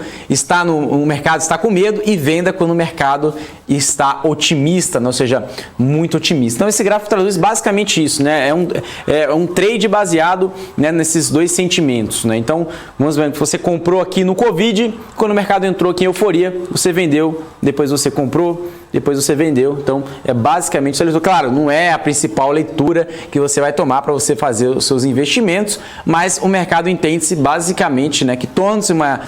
o mercado está com medo e venda quando o mercado está otimista, né? Ou seja, muito otimista. Então esse gráfico traduz basicamente isso, né? É um trade baseado, né, nesses dois sentimentos, né? Então, vamos ver que você comprou aqui no Covid, quando o mercado entrou aqui em euforia, você vendeu, depois você comprou, depois você vendeu. Então, é basicamente essa leitura. Claro, não é a principal leitura que você vai tomar para você fazer os seus investimentos, mas o mercado entende-se basicamente, né, que torna-se uma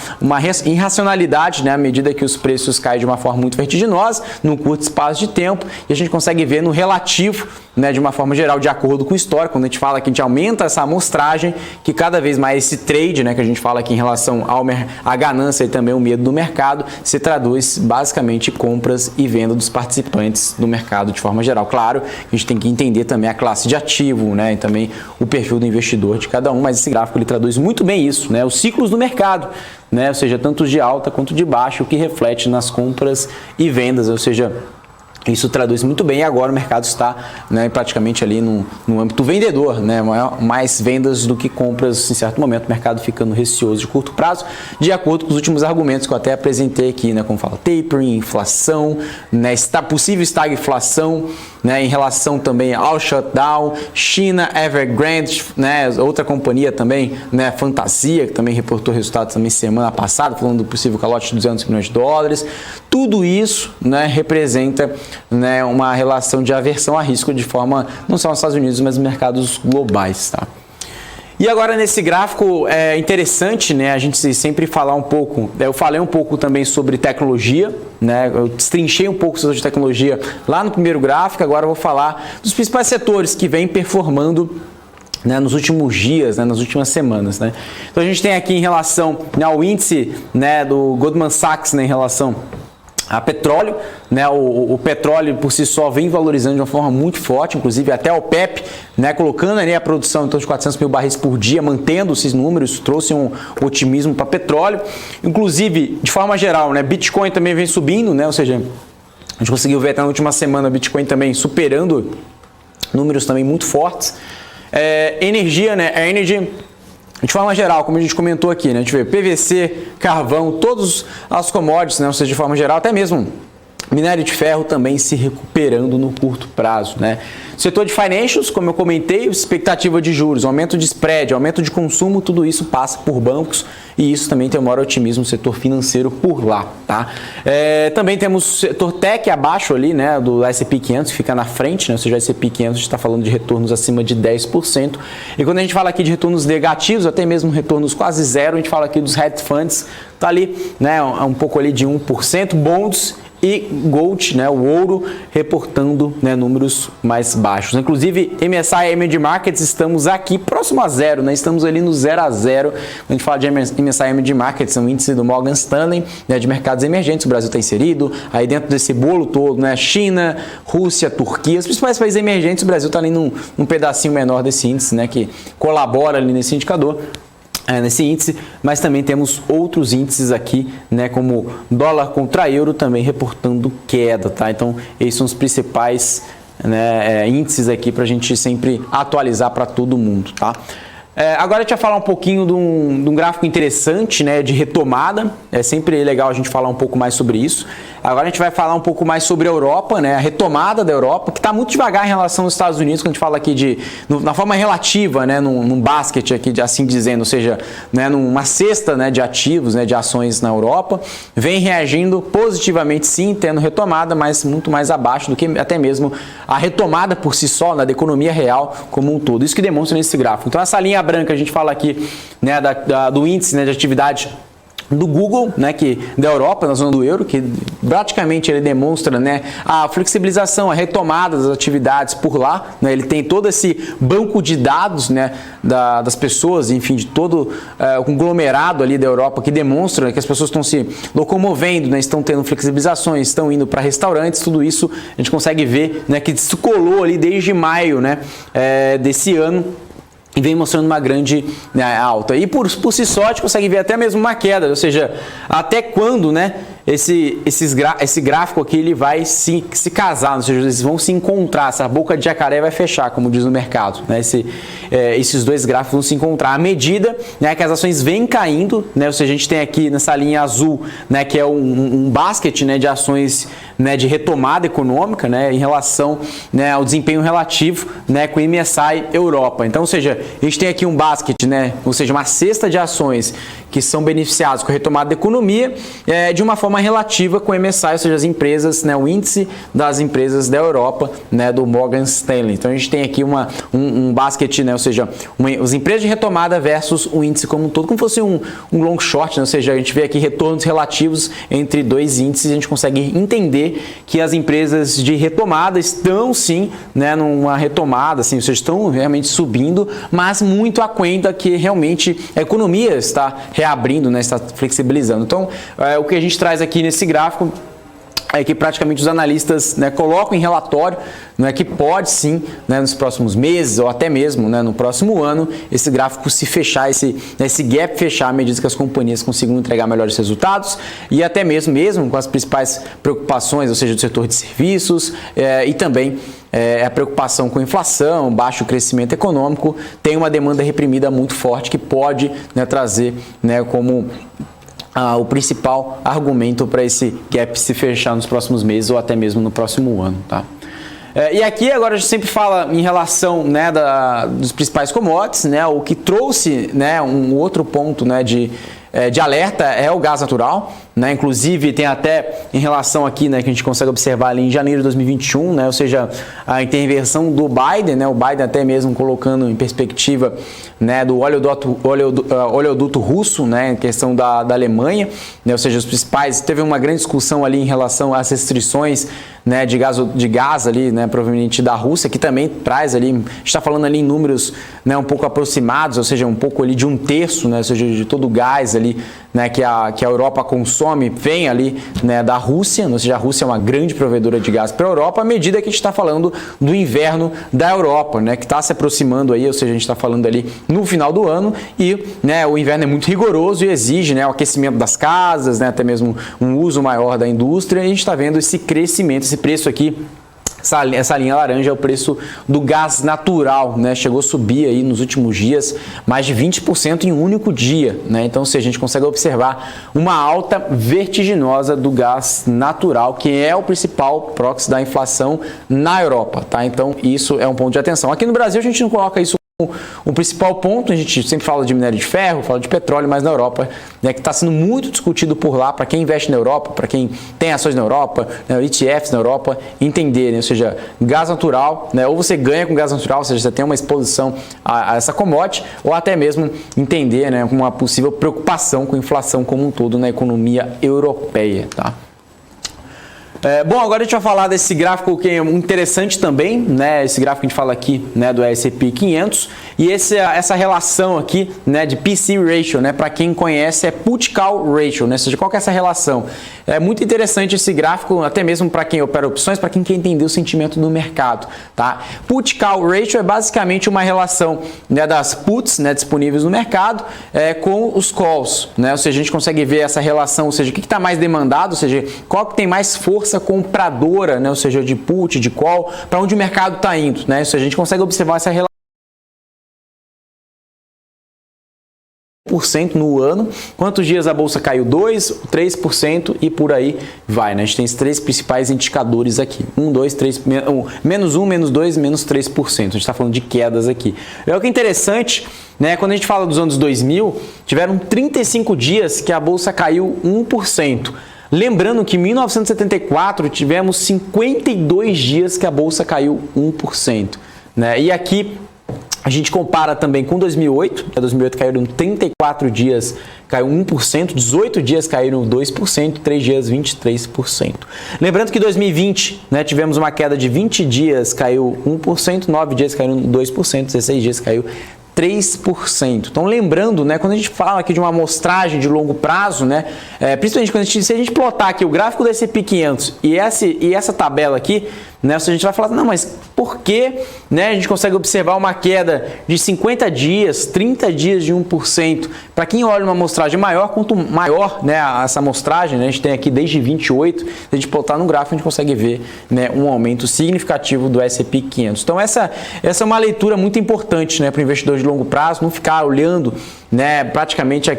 irracionalidade, né, à medida que os preços caem de uma forma muito vertiginosa, num curto espaço de tempo, e a gente consegue ver no relativo, né, de uma forma geral, de acordo com o histórico, quando a gente fala que a gente aumenta essa amostragem, que cada vez mais esse trade, né, que a gente fala aqui em relação à ganância e também o medo do mercado, se traduz basicamente em compras e venda dos participantes do mercado de forma geral. Claro, a gente tem que entender também a classe de ativo, né, e também o perfil do investidor de cada um, mas esse gráfico ele traduz muito bem isso, né, os ciclos do mercado, né, ou seja, tanto de alta quanto de baixa, o que reflete nas compras e vendas, ou seja, isso traduz muito bem e agora o mercado está, né, praticamente ali no âmbito vendedor, né, mais vendas do que compras em certo momento, o mercado ficando receoso de curto prazo, de acordo com os últimos argumentos que eu até apresentei aqui, né, como fala, tapering, inflação, né, possível estagflação, né, em relação também ao shutdown, China, Evergrande, né, outra companhia também, né, Fantasia, que também reportou resultados também semana passada, falando do possível calote de 200 milhões de dólares, tudo isso, né, representa, né, uma relação de aversão a risco de forma, não só nos Estados Unidos, mas nos mercados globais, tá? E agora nesse gráfico é interessante, né, a gente sempre falar um pouco, eu falei um pouco também sobre tecnologia, né, eu destrinchei um pouco sobre tecnologia lá no primeiro gráfico, agora eu vou falar dos principais setores que vêm performando, né, nos últimos dias, né, nas últimas semanas, né. Então a gente tem aqui em relação, né, ao índice, né, do Goldman Sachs, né, em relação a petróleo, né, o petróleo por si só vem valorizando de uma forma muito forte, inclusive até a OPEP, né, colocando ali a produção em torno de 400 mil barris por dia, mantendo esses números, trouxe um otimismo para petróleo. Inclusive, de forma geral, né, Bitcoin também vem subindo, né, ou seja, a gente conseguiu ver até na última semana Bitcoin também superando números também muito fortes. Energia, né, a Energy, de forma geral, como a gente comentou aqui, né, a gente vê PVC, carvão, todos as commodities, né, ou seja, de forma geral, até mesmo minério de ferro também se recuperando no curto prazo, né. Setor de financials, como eu comentei, expectativa de juros, aumento de spread, aumento de consumo, tudo isso passa por bancos e isso também tem um maior otimismo no setor financeiro por lá, tá? Também temos o setor tech abaixo ali, né, do S&P 500, que fica na frente, né, ou seja, o S&P 500 está falando de retornos acima de 10%. E quando a gente fala aqui de retornos negativos, até mesmo retornos quase zero, a gente fala aqui dos hedge funds, tá ali, né, um pouco ali de 1%, bonds e gold, né, o ouro, reportando, né, números mais baixos. Inclusive, MSCI Emerging Markets, estamos aqui próximo a zero, né, estamos ali no 0 a 0. Quando a gente fala de MSCI Emerging Markets, é um índice do Morgan Stanley, né, de mercados emergentes, o Brasil está inserido, aí dentro desse bolo todo, né, China, Rússia, Turquia, os principais países emergentes, o Brasil está ali num pedacinho menor desse índice, né, que colabora ali nesse indicador. Nesse índice, mas também temos outros índices aqui, né, como dólar contra euro também reportando queda, tá? Então, esses são os principais, né, índices aqui para a gente sempre atualizar para todo mundo, tá? Agora a gente vai falar um pouquinho de um gráfico interessante, né, de retomada. É sempre legal a gente falar um pouco mais sobre isso. Agora a gente vai falar um pouco mais sobre a Europa, né, a retomada da Europa, que está muito devagar em relação aos Estados Unidos, quando a gente fala aqui na forma relativa, né, num basket aqui, assim dizendo, ou seja, né, numa cesta, né, de ativos, né, de ações na Europa, vem reagindo positivamente sim, tendo retomada, mas muito mais abaixo do que até mesmo a retomada por si só, né, da economia real como um todo. Isso que demonstra nesse gráfico. Então essa linha branca a gente fala aqui, né, do índice, né, de atividade do Google, né, da Europa, na zona do euro, que praticamente ele demonstra, né, a flexibilização, a retomada das atividades por lá, né, ele tem todo esse banco de dados, né, das pessoas, enfim, de todo o conglomerado ali da Europa que demonstra, né, que as pessoas estão se locomovendo, né, estão tendo flexibilizações, estão indo para restaurantes, tudo isso a gente consegue ver, né, que se colou ali desde maio, né, desse ano, e vem mostrando uma grande, né, alta. E por si só, a gente consegue ver até mesmo uma queda, ou seja, até quando, né, esse gráfico aqui ele vai se casar, ou seja, eles vão se encontrar, essa boca de jacaré vai fechar, como diz no mercado, né, esses dois gráficos vão se encontrar à medida, né, que as ações vêm caindo, né, ou seja, a gente tem aqui nessa linha azul, né, que é um basket, né, de ações, né, de retomada econômica, né, em relação, né, ao desempenho relativo, né, com o MSCI Europa. Então, ou seja, a gente tem aqui um basket, né, ou seja, uma cesta de ações que são beneficiadas com a retomada da economia de uma forma relativa com o MSCI, ou seja, as empresas, né, o índice das empresas da Europa, né, do Morgan Stanley. Então a gente tem aqui um basket, né, ou seja, as empresas de retomada versus o índice como um todo, como fosse um long short, né, ou seja, a gente vê aqui retornos relativos entre dois índices e a gente consegue entender que as empresas de retomada estão sim, né, numa retomada, assim, ou seja, estão realmente subindo, mas muito aquém da que realmente a economia está reabrindo, né, está flexibilizando. Então, o que a gente traz aqui nesse gráfico é que praticamente os analistas, né, colocam em relatório, né, que pode sim, né, nos próximos meses ou até mesmo, né, no próximo ano, esse gráfico se fechar, esse gap fechar à medida que as companhias consigam entregar melhores resultados e até mesmo com as principais preocupações, ou seja, do setor de serviços e também a preocupação com inflação, baixo crescimento econômico, tem uma demanda reprimida muito forte que pode, né, trazer, né, como o principal argumento para esse gap se fechar nos próximos meses ou até mesmo no próximo ano, tá? E aqui agora a gente sempre fala em relação, né, dos principais commodities, né, o que trouxe, né, um outro ponto, né, de alerta é o gás natural, né? Inclusive tem até em relação aqui, né, que a gente consegue observar ali em janeiro de 2021, né, ou seja, a intervenção do Biden, né, o Biden até mesmo colocando em perspectiva, né, do oleoduto russo, né, em questão da Alemanha, né, ou seja, os principais, teve uma grande discussão ali em relação às restrições, né, de gás ali, né, provavelmente da Rússia, que também traz ali, a gente está falando ali em números, né, um pouco aproximados, ou seja, um pouco ali de 1/3, né, ou seja, de todo o gás ali, né, que a Europa consome, vem ali, né, da Rússia, ou seja, a Rússia é uma grande provedora de gás para a Europa, à medida que a gente está falando do inverno da Europa, né, que está se aproximando aí, ou seja, a gente está falando ali no final do ano e, né, o inverno é muito rigoroso e exige, né, o aquecimento das casas, né, até mesmo um uso maior da indústria, e a gente está vendo esse crescimento, esse preço aqui. Essa linha laranja é o preço do gás natural, né? Chegou a subir aí nos últimos dias mais de 20% em um único dia, né? Então, se a gente consegue observar uma alta vertiginosa do gás natural, que é o principal proxy da inflação na Europa, tá? Então, isso é um ponto de atenção. Aqui no Brasil a gente não coloca isso o principal ponto, a gente sempre fala de minério de ferro, fala de petróleo, mas na Europa, né, que está sendo muito discutido por lá, para quem investe na Europa, para quem tem ações na Europa, né, ETFs na Europa, entenderem, ou seja, gás natural, né, ou você ganha com gás natural, ou seja, você tem uma exposição a essa commodity, ou até mesmo entender, né, uma possível preocupação com a inflação como um todo na economia europeia, tá? Bom, agora a gente vai falar desse gráfico que é interessante também, né? Esse gráfico que a gente fala aqui, né, do S&P 500 e essa relação aqui, né, de PC Ratio, né? Para quem conhece é Put Call Ratio, né? Ou seja, qual que é essa relação? É muito interessante esse gráfico, até mesmo para quem opera opções, para quem quer entender o sentimento do mercado, tá? Put Call Ratio é basicamente uma relação, né, das puts, né, disponíveis no mercado com os calls, né? Ou seja, a gente consegue ver essa relação, ou seja, o que está mais demandado, ou seja, qual que tem mais força compradora, né? Ou seja, de put, de call, para onde o mercado está indo, né? Ou seja, a gente consegue observar essa relação no ano, quantos dias a bolsa caiu? 2%, 3% e por aí vai, né? A gente tem esses três principais indicadores aqui, 1, 2, 3, menos 1, menos 2, menos 3%, a gente está falando de quedas aqui. É o que é interessante, né? Quando a gente fala dos anos 2000, tiveram 35 dias que a bolsa caiu 1%. Lembrando que em 1974 tivemos 52 dias que a bolsa caiu 1%, né? E aqui a gente compara também com 2008, em 2008 caíram 34 dias, caiu 1%, 18 dias caíram 2%, 3 dias 23%. Lembrando que em 2020, né, tivemos uma queda de 20 dias, caiu 1%, 9 dias caíram 2%, 16 dias caiu 3%. Então, lembrando, né, quando a gente fala aqui de uma amostragem de longo prazo, né, principalmente se a gente plotar aqui o gráfico do S&P 500 e essa tabela aqui, né? Se a gente vai falar, não, mas por que, né, a gente consegue observar uma queda de 50 dias, 30 dias de 1%? Para quem olha uma amostragem maior, quanto maior, né, essa amostragem, né, a gente tem aqui desde 28, se a gente botar no gráfico, a gente consegue ver, né, um aumento significativo do S&P 500. Então essa é uma leitura muito importante, né, para o investidor de longo prazo, não ficar olhando, né, praticamente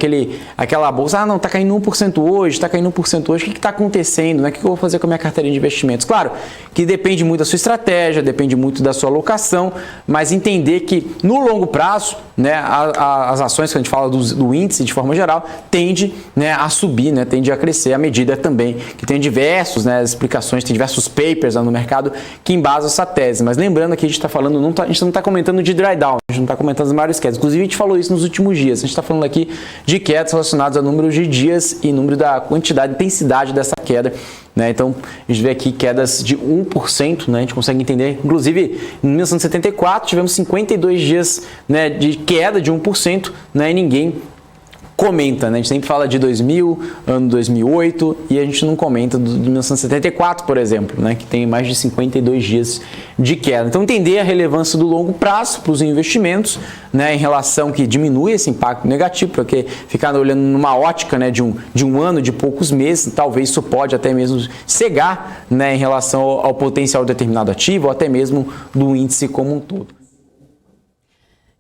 aquela bolsa, não, está caindo 1% hoje, está caindo 1% hoje, o que está acontecendo, né? O que eu vou fazer com a minha carteira de investimentos? Claro que depende muito da sua estratégia, depende muito da sua alocação, mas entender que no longo prazo, né, as ações que a gente fala do índice de forma geral, tende, né, a subir, né, tende a crescer à medida também que tem diversos, né, explicações, tem diversos papers lá no mercado que embasam essa tese. Mas lembrando que a gente está falando, a gente não está comentando de dry down, a gente não está comentando as maiores quedas. Inclusive a gente falou isso nos últimos dias. A gente está falando aqui de quedas relacionadas a número de dias e número da quantidade, intensidade dessa queda, né? Então, a gente vê aqui quedas de 1%, né? A gente consegue entender. Inclusive, em 1974, tivemos 52 dias, né, de queda de 1%, né? E ninguém comenta, né? A gente sempre fala de 2000, ano 2008, e a gente não comenta de 1974, por exemplo, né? Que tem mais de 52 dias de queda. Então, entender a relevância do longo prazo para os investimentos, né? Em relação que diminui esse impacto negativo, porque ficar olhando numa ótica, né, de um ano, de poucos meses, talvez isso pode até mesmo cegar, né, em relação ao potencial de determinado ativo, ou até mesmo do índice como um todo.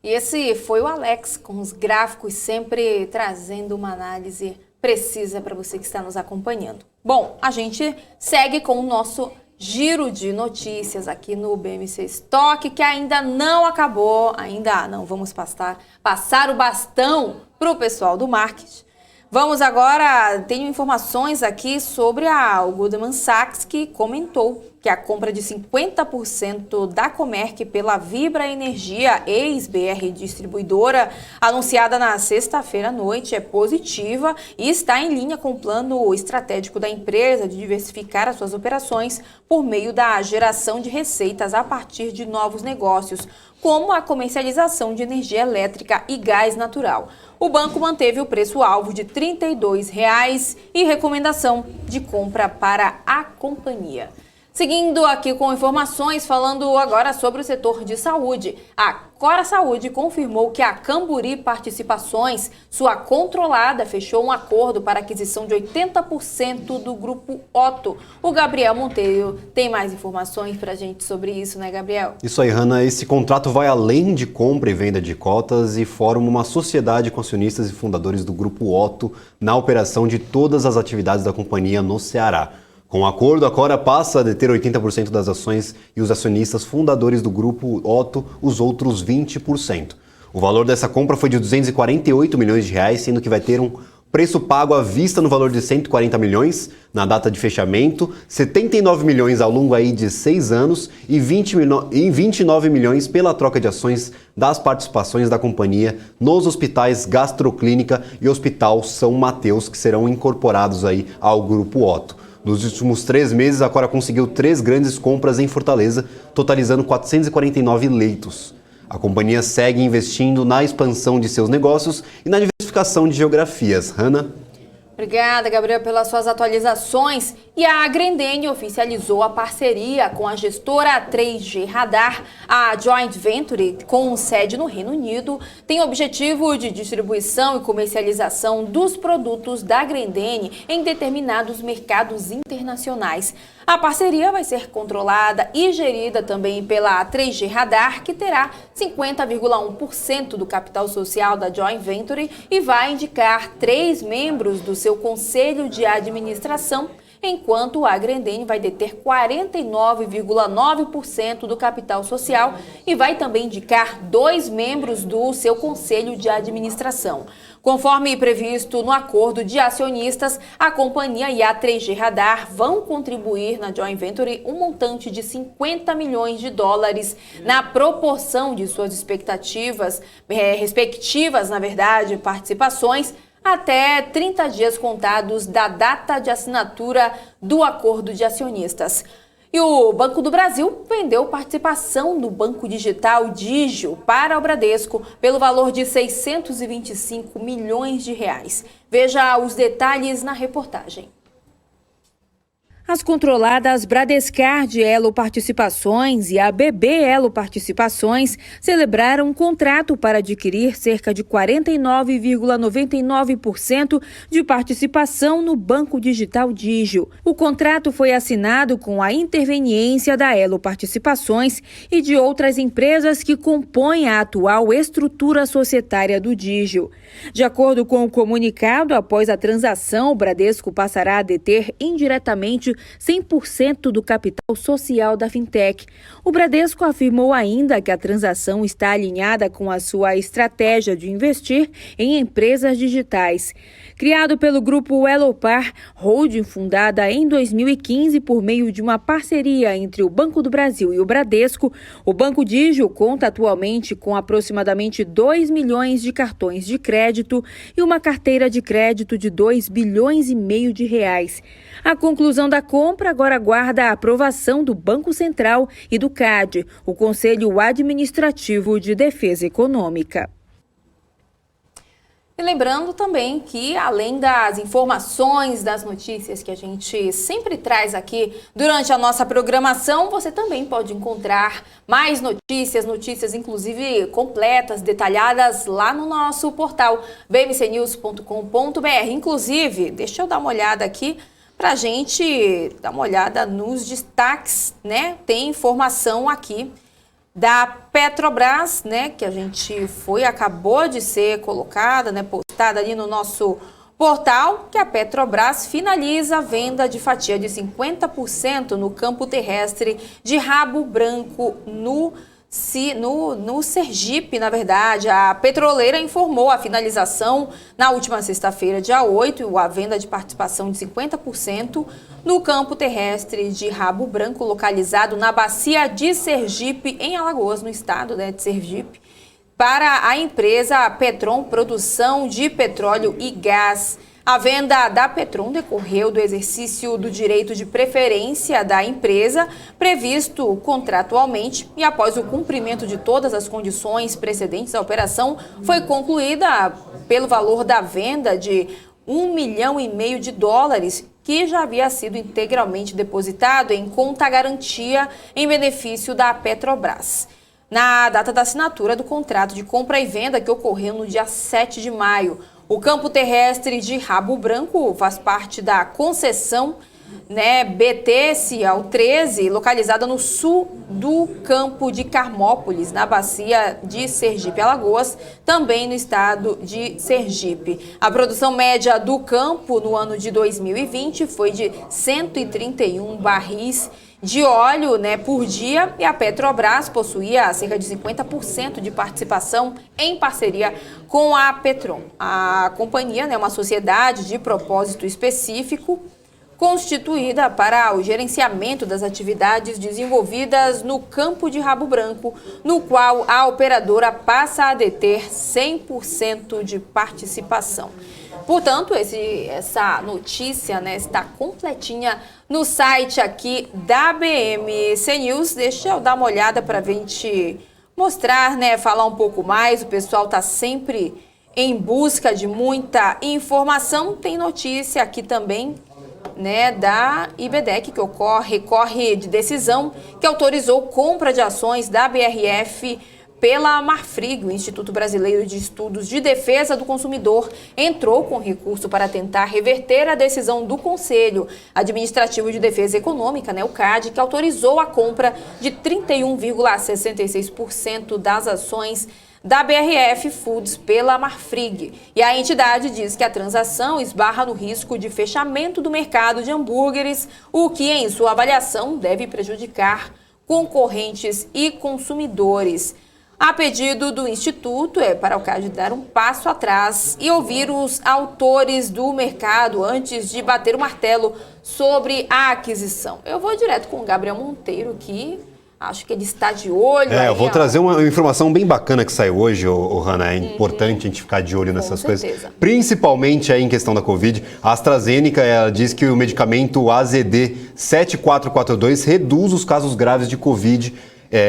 E esse foi o Alex, com os gráficos, sempre trazendo uma análise precisa para você que está nos acompanhando. Bom, a gente segue com o nosso giro de notícias aqui no BMC Stock, que ainda não acabou, ainda não. Vamos passar o bastão para o pessoal do marketing. Vamos agora, tenho informações aqui sobre o Goldman Sachs, que comentou que a compra de 50% da Comerc pela Vibra Energia, ex-BR Distribuidora, anunciada na sexta-feira à noite, é positiva e está em linha com o plano estratégico da empresa de diversificar as suas operações por meio da geração de receitas a partir de novos negócios, como a comercialização de energia elétrica e gás natural. O banco manteve o preço-alvo de R$ 32,00 e recomendação de compra para a companhia. Seguindo aqui com informações, falando agora sobre o setor de saúde. A Cora Saúde confirmou que a Camburi Participações, sua controlada, fechou um acordo para aquisição de 80% do Grupo Otto. O Gabriel Monteiro tem mais informações para a gente sobre isso, né, Gabriel? Isso aí, Hanna. Esse contrato vai além de compra e venda de cotas e forma uma sociedade com acionistas e fundadores do Grupo Otto na operação de todas as atividades da companhia no Ceará. Com o acordo, a Cora passa a deter 80% das ações e os acionistas fundadores do Grupo Otto, os outros 20%. O valor dessa compra foi de 248 milhões de reais, sendo que vai ter um preço pago à vista no valor de 140 milhões na data de fechamento, 79 milhões ao longo aí de 6 anos e 29 milhões pela troca de ações das participações da companhia nos hospitais Gastroclínica e Hospital São Mateus, que serão incorporados aí ao Grupo Otto. Nos últimos 3 meses, a Cora conseguiu 3 grandes compras em Fortaleza, totalizando 449 leitos. A companhia segue investindo na expansão de seus negócios e na diversificação de geografias. Hanna? Obrigada, Gabriel, pelas suas atualizações. E a Grendene oficializou a parceria com a gestora 3G Radar. A Joint Venture, com sede no Reino Unido, tem o objetivo de distribuição e comercialização dos produtos da Grendene em determinados mercados internacionais. A parceria vai ser controlada e gerida também pela 3G Radar, que terá 50,1% do capital social da Joint Venture e vai indicar 3 membros do seu conselho de administração, enquanto a Grendene vai deter 49,9% do capital social e vai também indicar 2 membros do seu conselho de administração. Conforme previsto no acordo de acionistas, a companhia e a 3G Radar vão contribuir na Joint Venture um montante de $50 milhões na proporção de suas respectivas participações, até 30 dias contados da data de assinatura do acordo de acionistas. E o Banco do Brasil vendeu participação no banco digital Digio para o Bradesco pelo valor de R$625 milhões. Veja os detalhes na reportagem. As controladas Bradescard Elo Participações e a BB Elo Participações celebraram um contrato para adquirir cerca de 49,99% de participação no Banco Digital Digio. O contrato foi assinado com a interveniência da Elo Participações e de outras empresas que compõem a atual estrutura societária do Digio. De acordo com o comunicado, após a transação, o Bradesco passará a deter indiretamente 100% do capital social da fintech. O Bradesco afirmou ainda que a transação está alinhada com a sua estratégia de investir em empresas digitais. Criado pelo grupo Elopar, holding fundada em 2015 por meio de uma parceria entre o Banco do Brasil e o Bradesco, o Banco Digio conta atualmente com aproximadamente 2 milhões de cartões de crédito e uma carteira de crédito de 2,5 bilhões de reais. A conclusão da compra agora aguarda a aprovação do Banco Central e do CAD, o Conselho Administrativo de Defesa Econômica. E lembrando também que, além das informações, das notícias que a gente sempre traz aqui durante a nossa programação, você também pode encontrar mais notícias inclusive completas, detalhadas lá no nosso portal bmcnews.com.br. Inclusive, deixa eu dar uma olhada aqui para a gente dar uma olhada nos destaques, né? Tem informação aqui da Petrobras, né, que a gente acabou de ser colocada, né, postada ali no nosso portal, que a Petrobras finaliza a venda de fatia de 50% no campo terrestre de Rabo Branco no Sergipe. Na verdade, a petroleira informou a finalização na última sexta-feira, dia 8, a venda de participação de 50% no campo terrestre de Rabo Branco, localizado na bacia de Sergipe, em Alagoas, no estado, né, de Sergipe, para a empresa Petrom Produção de Petróleo e Gás. A venda da Petrom decorreu do exercício do direito de preferência da empresa, previsto contratualmente, e após o cumprimento de todas as condições precedentes, a operação foi concluída pelo valor da venda de $1,5 milhão de dólares, que já havia sido integralmente depositado em conta garantia em benefício da Petrobras. Na data da assinatura do contrato de compra e venda, que ocorreu no dia 7 de maio, o campo terrestre de Rabo Branco faz parte da concessão, né, BT-CIAL-13, localizada no sul do campo de Carmópolis, na bacia de Sergipe-Alagoas, também no estado de Sergipe. A produção média do campo no ano de 2020 foi de 131 barris de óleo, né, por dia, e a Petrobras possuía cerca de 50% de participação em parceria com a Petrom. A companhia, né, é uma sociedade de propósito específico, constituída para o gerenciamento das atividades desenvolvidas no campo de Rabo Branco, no qual a operadora passa a deter 100% de participação. Portanto, essa notícia, né, está completinha no site aqui da BMC News. Deixa eu dar uma olhada para a gente mostrar, né, falar um pouco mais. O pessoal está sempre em busca de muita informação. Tem notícia aqui também, né, da IBDEC, que recorre de decisão que autorizou compra de ações da BRF pela Marfrig. O Instituto Brasileiro de Estudos de Defesa do Consumidor entrou com recurso para tentar reverter a decisão do Conselho Administrativo de Defesa Econômica, né, o CAD, que autorizou a compra de 31,66% das ações da BRF Foods pela Marfrig. E a entidade diz que a transação esbarra no risco de fechamento do mercado de hambúrgueres, o que, em sua avaliação, deve prejudicar concorrentes e consumidores. A pedido do Instituto para o CAD dar um passo atrás e ouvir os autores do mercado antes de bater o martelo sobre a aquisição. Eu vou direto com o Gabriel Monteiro, que acho que ele está de olho. Eu vou trazer uma informação bem bacana que saiu hoje, Hanna. É importante a gente ficar de olho nessas coisas. Principalmente aí em questão da Covid. A AstraZeneca, ela diz que o medicamento AZD7442 reduz os casos graves de Covid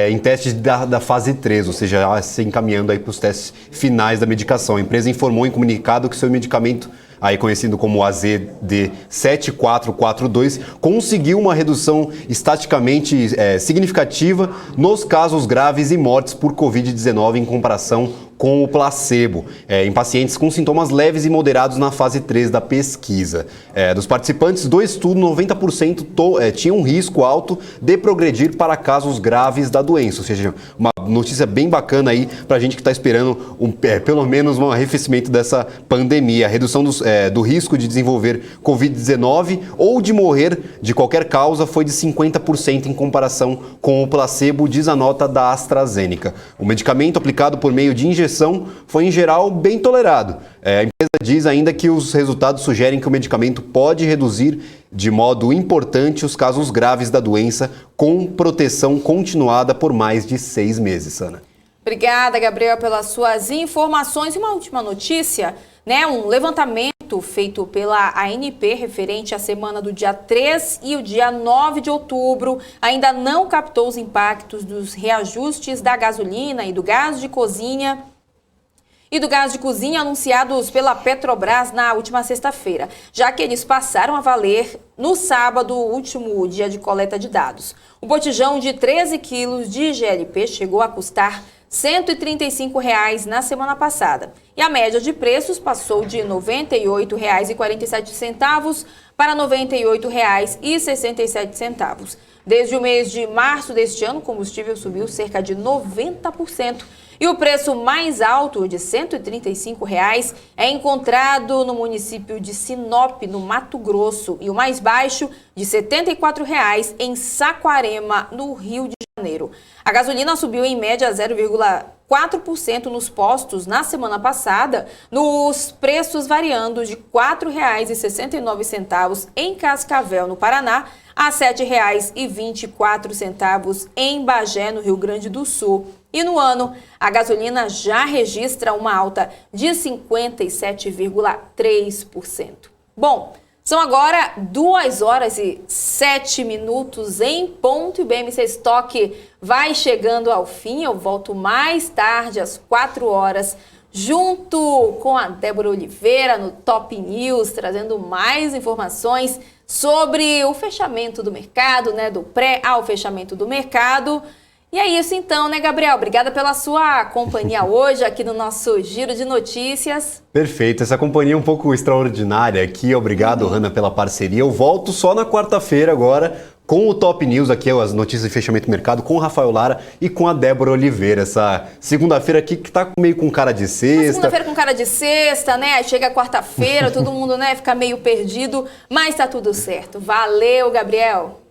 em testes da fase 3, ou seja, se encaminhando aí para os testes finais da medicação. A empresa informou em comunicado que seu medicamento aí conhecido como AZD7442, conseguiu uma redução estatisticamente significativa nos casos graves e mortes por Covid-19 em comparação com o placebo, em pacientes com sintomas leves e moderados na fase 3 da pesquisa. Dos participantes do estudo, 90% tinham um risco alto de progredir para casos graves da doença, ou seja, uma notícia bem bacana aí para a gente que está esperando pelo menos um arrefecimento dessa pandemia. A redução do risco de desenvolver Covid-19 ou de morrer de qualquer causa foi de 50% em comparação com o placebo, diz a nota da AstraZeneca. O medicamento aplicado por meio de injeção foi, em geral, bem tolerado. A empresa diz ainda que os resultados sugerem que o medicamento pode reduzir de modo importante os casos graves da doença com proteção continuada por mais de 6 meses, Ana. Obrigada, Gabriel, pelas suas informações. E uma última notícia, um levantamento feito pela ANP referente à semana do dia 3 e o dia 9 de outubro ainda não captou os impactos dos reajustes da gasolina e do gás de cozinha anunciados pela Petrobras na última sexta-feira, já que eles passaram a valer no sábado, último dia de coleta de dados. O botijão de 13 quilos de GLP chegou a custar R$ 135 na semana passada. E a média de preços passou de R$ 98,47 para R$ 98,67. Desde o mês de março deste ano, o combustível subiu cerca de 90%. E o preço mais alto, de R$ 135, é encontrado no município de Sinop, no Mato Grosso, e o mais baixo, de R$ 74, em Saquarema, no Rio de Janeiro. A gasolina subiu em média 0,4% nos postos na semana passada, nos preços variando de R$ 4,69 em Cascavel, no Paraná, a R$ 7,24 em Bagé, no Rio Grande do Sul. E no ano, a gasolina já registra uma alta de 57,3%. Bom, são agora 2h07 em ponto e o BMC Stock vai chegando ao fim. Eu volto mais tarde, às 4h, junto com a Débora Oliveira no Top News, trazendo mais informações sobre o fechamento do mercado, do pré ao fechamento do mercado. E é isso então, Gabriel? Obrigada pela sua companhia hoje aqui no nosso Giro de Notícias. Perfeito, essa companhia é um pouco extraordinária aqui. Obrigado, Hanna, pela parceria. Eu volto só na quarta-feira agora com o Top News, aqui as notícias de fechamento do mercado, com o Rafael Lara e com a Débora Oliveira. Essa segunda-feira aqui que tá meio com cara de sexta. Segunda-feira com cara de sexta, Aí chega quarta-feira, todo mundo, fica meio perdido, mas tá tudo certo. Valeu, Gabriel!